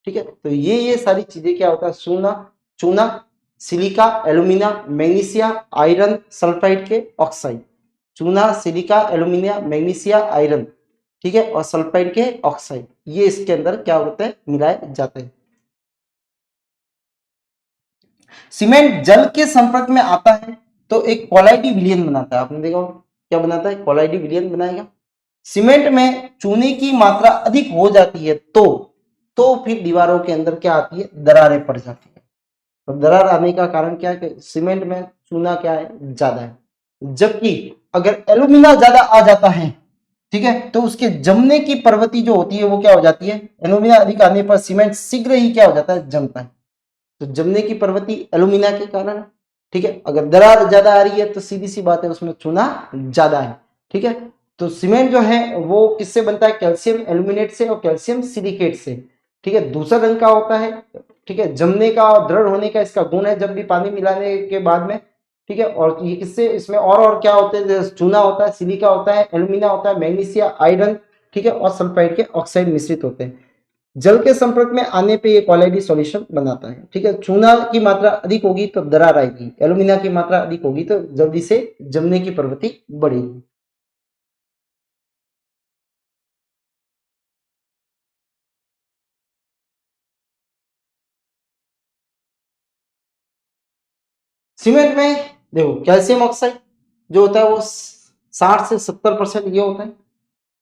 ठीक है। तो ये सारी चीजें क्या होता है, चूना चूना silica alumina magnesia iron sulphide के ऑक्साइड, चूना सिलिका एल्यूमिनिया मैग्नीशिया आयरन, ठीक है, और सल्फाइड के ऑक्साइड, ये इसके अंदर क्या होते हैं, मिलाए जाते हैं। सीमेंट जल के संपर्क में आता है तो एक कोलाइडी विलयन बनाता है, आपने देखा होगा क्या बनाता है, कोलाइडी विलयन बनाएगा। सीमेंट में चूने की मात्रा अधिक हो जाती है तो फिर दीवारों के अंदर क्या आती है, दरारें पड़ जाती है। तो दरार आने का कारण क्या है, सीमेंट में चूना क्या है, ज्यादा है। जबकि अगर एल्यूमिना ज्यादा आ जाता है, ठीक है, तो उसके जमने की प्रवृत्ति जो होती है वो क्या हो जाती है, एल्यूमिना अधिक आने पर सीमेंट शीघ्र ही क्या हो जाता है, जमता है। तो जमने की प्रवृत्ति एल्यूमिना के कारण है। ठीक है। अगर दरार ज्यादा आ रही है तो सीधी सी बात है उसमें चूना ज्यादा है। ठीक है। तो सीमेंट जो है वो किससे बनता है, कैल्शियम एल्यूमिनेट से और कैल्शियम सिलिकेट से। ठीक है। दूसरा रंग का होता है। ठीक है। जमने का और दृढ़ होने का इसका गुण है जब भी पानी मिलाने के बाद में। ठीक है। और ये किससे, इसमें और क्या होते हैं, चूना होता है, सिलिका होता है, एल्यूमिना होता है, मैग्नीशिया आयरन, ठीक है, और सल्फाइड के ऑक्साइड मिश्रित होते हैं। जल के संपर्क में आने पे ये कोलाइडी सॉल्यूशन बनाता है। ठीक है। चूना की मात्रा अधिक होगी तो दरार आएगी, एल्यूमिना की मात्रा अधिक होगी तो जल्दी से जमने की प्रवृत्ति बढ़ेगी। सीमेंट में देखो कैल्शियम ऑक्साइड जो होता है वो 60 से 70% ये होता है।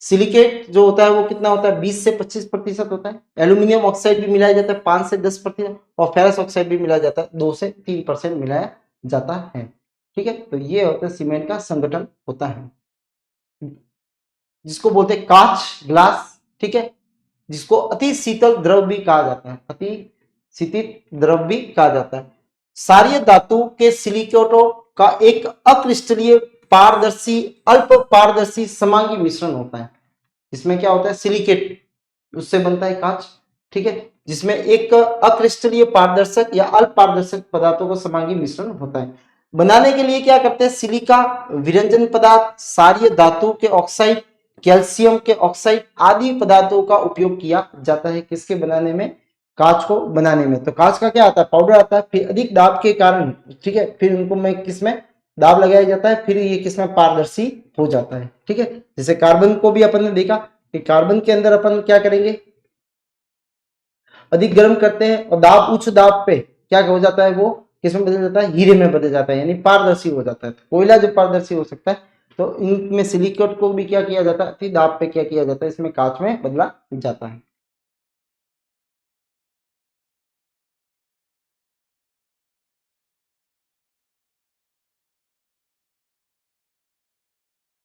सिलिकेट जो होता है वो कितना होता है, 20 से 25% होता है। एल्यूमिनियम ऑक्साइड भी मिलाया जाता है 5 से 10%, और फेरस ऑक्साइड भी मिलाया जाता है 2 से 3% मिलाया जाता है। ठीक है। तो ये होता है सीमेंट का संगठन होता है, जिसको बोलते हैं कांच ग्लास। ठीक है। जिसको अति शीतल द्रव भी कहा जाता है, अति शीतल द्रव भी कहा जाता है। क्षारीय धातु के सिलिकेटों का एक अक्रिस्टलीय पारदर्शी अल्प पारदर्शी समांगी मिश्रण होता है। इसमें क्या होता है, सिलिकेट उससे बनता है कांच। ठीक है। जिसमें एक अक्रिस्टलीय पारदर्शक या अल्प पारदर्शक पदार्थों का समांगी मिश्रण होता है। बनाने के लिए क्या करते हैं, सिलिका विरंजन पदार्थ, क्षारीय धातु के ऑक्साइड, कैल्शियम के ऑक्साइड आदि पदार्थों का उपयोग किया जाता है किसके बनाने में, कांच को बनाने में। तो कांच का क्या आता है, पाउडर आता है, फिर अधिक दाब के कारण, ठीक है, फिर उनको में किसमें दाब लगाया जाता है, फिर ये किसमें पारदर्शी हो जाता है। ठीक है। जैसे कार्बन को भी अपन ने देखा कि कार्बन के अंदर अपन क्या करेंगे, अधिक गर्म करते हैं और दाब उच्च दाब पे क्या हो जाता है, वो किसमें बदल जाता है, हीरे में बदल जाता है, यानी पारदर्शी हो जाता है। कोयला जो पारदर्शी हो सकता है, तो इनमें सिलिकेट को भी क्या किया जाता है, अति दाब पे क्या किया जाता है, इसमें कांच में बदला जाता है।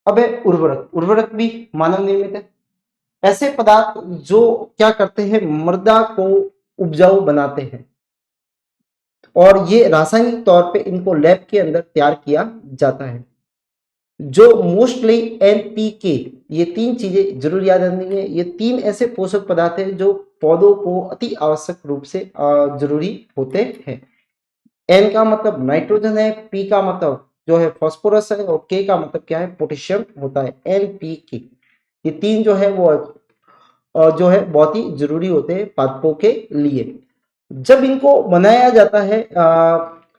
अब है उर्वरक। उर्वरक भी मानव निर्मित है। ऐसे पदार्थ जो क्या करते हैं, मृदा को उपजाऊ बनाते हैं, और ये रासायनिक तौर पे इनको लैब के अंदर तैयार किया जाता है। जो मोस्टली एनपीके, ये तीन चीजें जरूर याद रखनी है। ये तीन ऐसे पोषक पदार्थ हैं जो पौधों को अति आवश्यक रूप से जरूरी होते हैं। एन का मतलब नाइट्रोजन है, पी का मतलब जो है फास्फोरस है, और के का मतलब क्या है, पोटेशियम होता है, एनपीके। ये तीन जो है वो जो है बहुत ही जरूरी होते हैं पादपों के लिए। जब इनको बनाया जाता है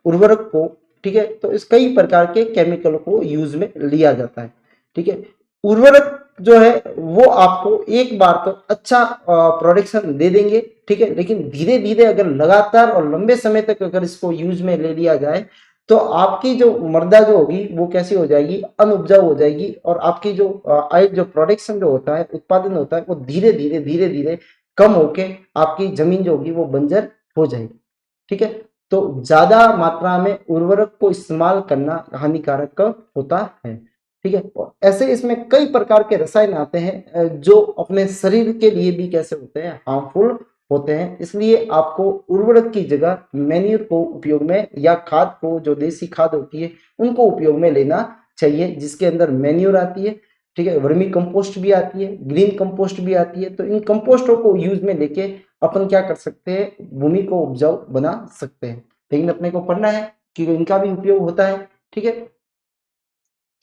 उर्वरक को, ठीक है, तो इस कई प्रकार के केमिकल को यूज में लिया जाता है। ठीक है। उर्वरक जो है वो आपको एक बार तो अच्छा प्रोडक्शन दे देंगे, ठीक है, लेकिन धीरे धीरे अगर लगातार और लंबे समय तक अगर इसको यूज में ले लिया जाए तो आपकी जो मृदा जो होगी वो कैसी हो जाएगी, अनउपजाऊ हो जाएगी, और आपकी जो जो प्रोडक्शन जो होता है, उत्पादन होता है, वो धीरे धीरे कम होके आपकी जमीन जो होगी वो बंजर हो जाएगी। ठीक है। तो ज्यादा मात्रा में उर्वरक को इस्तेमाल करना हानिकारक होता है। ठीक है। और ऐसे इसमें कई प्रकार के रसायन आते हैं जो अपने शरीर के लिए भी कैसे होते हैं, हार्मफुल होते हैं, इसलिए आपको उर्वरक की जगह मैन्यूर को उपयोग में या खाद को, जो देसी खाद होती है उनको उपयोग में लेना चाहिए, जिसके अंदर मैन्यूर आती है, ठीक है, वर्मी कंपोस्ट भी आती है, ग्रीन कंपोस्ट भी आती है। तो इन कंपोस्टों को यूज में लेके अपन क्या कर सकते हैं, भूमि को उपजाऊ बना सकते हैं। लेकिन अपने को पढ़ना है कि इनका भी उपयोग होता है, ठीक है।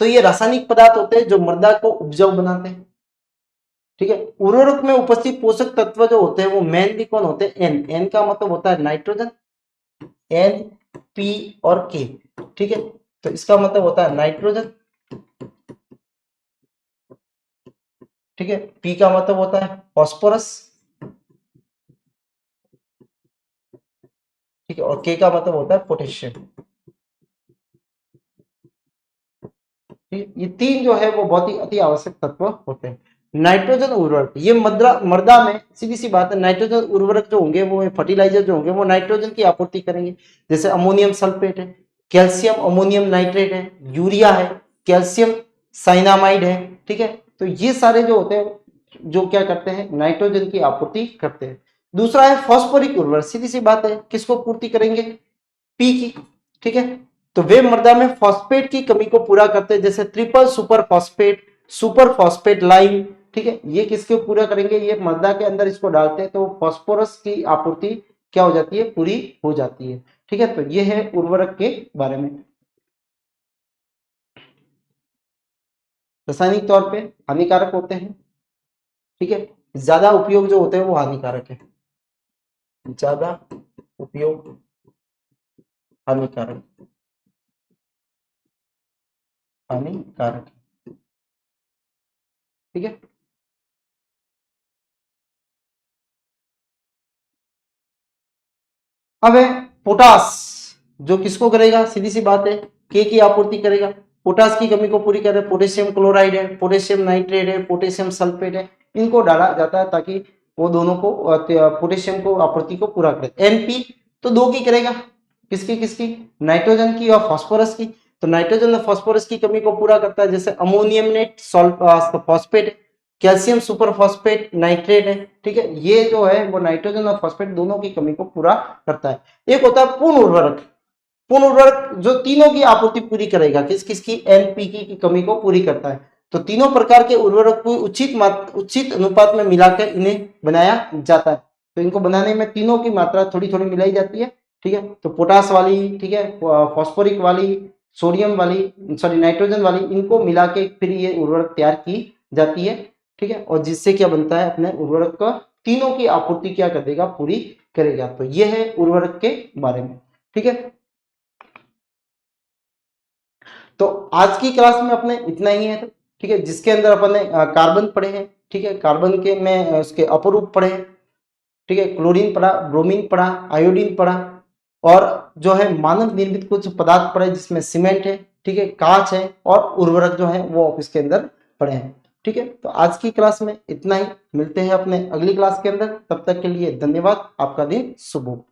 तो ये रासायनिक पदार्थ होते हैं जो मृदा को उपजाऊ बनाते हैं, ठीक है। उर्वरक में उपस्थित पोषक तत्व जो होते हैं वो मेनली कौन होते हैं, एन। एन का मतलब होता है नाइट्रोजन, एन, पी और के, ठीक है। तो इसका मतलब होता है नाइट्रोजन, ठीक है। पी का मतलब होता है फास्फोरस, ठीक है, और के का मतलब होता है पोटेशियम। ये तीन जो है वो बहुत ही अति आवश्यक तत्व होते हैं। नाइट्रोजन उर्वरक, ये मृदा मृदा में सीधी सी बात है, नाइट्रोजन उर्वरक जो होंगे वो फर्टिलाइजर जो होंगे वो नाइट्रोजन की आपूर्ति करेंगे। जैसे अमोनियम सल्फेट है, कैल्शियम अमोनियम नाइट्रेट है, यूरिया है, कैल्शियम साइनामाइड है, ठीक है। तो ये सारे जो होते हैं जो क्या करते हैं, नाइट्रोजन की आपूर्ति करते हैं। दूसरा है फॉस्फोरिक उर्वरक, सीधी सी बात है, किसको पूर्ति करेंगे, पी की, ठीक है। तो वे मृदा में फॉस्फेट की कमी को पूरा करते हैं, जैसे ट्रिपल सुपर फॉस्फेट लाइम, ठीक है। ये किसको पूरा करेंगे, ये मृदा के अंदर इसको डालते हैं तो फॉस्फोरस की आपूर्ति क्या हो जाती है, पूरी हो जाती है, ठीक है। तो ये है उर्वरक के बारे में। रासायनिक तौर पे हानिकारक होते हैं, ठीक है। ज्यादा उपयोग जो होते हैं वो हानिकारक है, ज्यादा उपयोग हानिकारक, हानिकारक, ठीक है। अब है पोटास, जो किसको करेगा, सीधी सी बात है, के की आपूर्ति करेगा। पोटास की कमी को पूरी करे, पोटेशियम क्लोराइड है, पोटेशियम नाइट्रेट है, पोटेशियम सल्फेट है, इनको डाला जाता है ताकि वो दोनों को पोटेशियम को आपूर्ति को पूरा करे। एनपी तो दो की करेगा, किसकी किसकी, नाइट्रोजन की और फास्फोरस की। तो नाइट्रोजन और फास्फोरस की कमी को पूरा करता है, जैसे ammonium phosphate, calcium super phosphate nitrate है, ठीक है। ये जो है वो नाइट्रोजन और फॉस्फेट दोनों की कमी को पूरा करता है। एक होता है पूर्ण उर्वरक, पूर्ण उर्वरक जो तीनों की आपूर्ति पूरी करेगा, किस किस की, एनपीके की कमी को पूरी करता है। तो तीनों प्रकार के उर्वरक को उचित अनुपात में मिलाकर इन्हें बनाया जाता है। तो इनको बनाने में तीनों की मात्रा थोड़ी थोड़ी मिलाई जाती है, ठीक है। तो पोटास वाली, ठीक है, फॉस्फोरिक वाली, सोडियम वाली, सॉरी नाइट्रोजन वाली, इनको मिला के फिर ये उर्वरक तैयार की जाती है, ठीक है। और जिससे क्या बनता है, अपने उर्वरक का तीनों की आपूर्ति क्या कर देगा, पूरी करेगा। तो ये है उर्वरक के बारे में, ठीक है। तो आज की क्लास में अपने इतना ही है, ठीक है, जिसके अंदर अपन ने कार्बन पढ़े हैं, ठीक है, कार्बन के में उसके अपरूप पढ़े हैं, ठीक है, क्लोरीन पढ़ा, ब्रोमीन पढ़ा, आयोडीन पढ़ा, और जो है मानव निर्मित कुछ पदार्थ पढ़े जिसमें सीमेंट है, ठीक है, कांच है, और उर्वरक जो है वो इसके अंदर पढ़े हैं, ठीक है। तो आज की क्लास में इतना ही, मिलते हैं अपने अगली क्लास के अंदर, तब तक के लिए धन्यवाद, आपका दिन शुभ हो।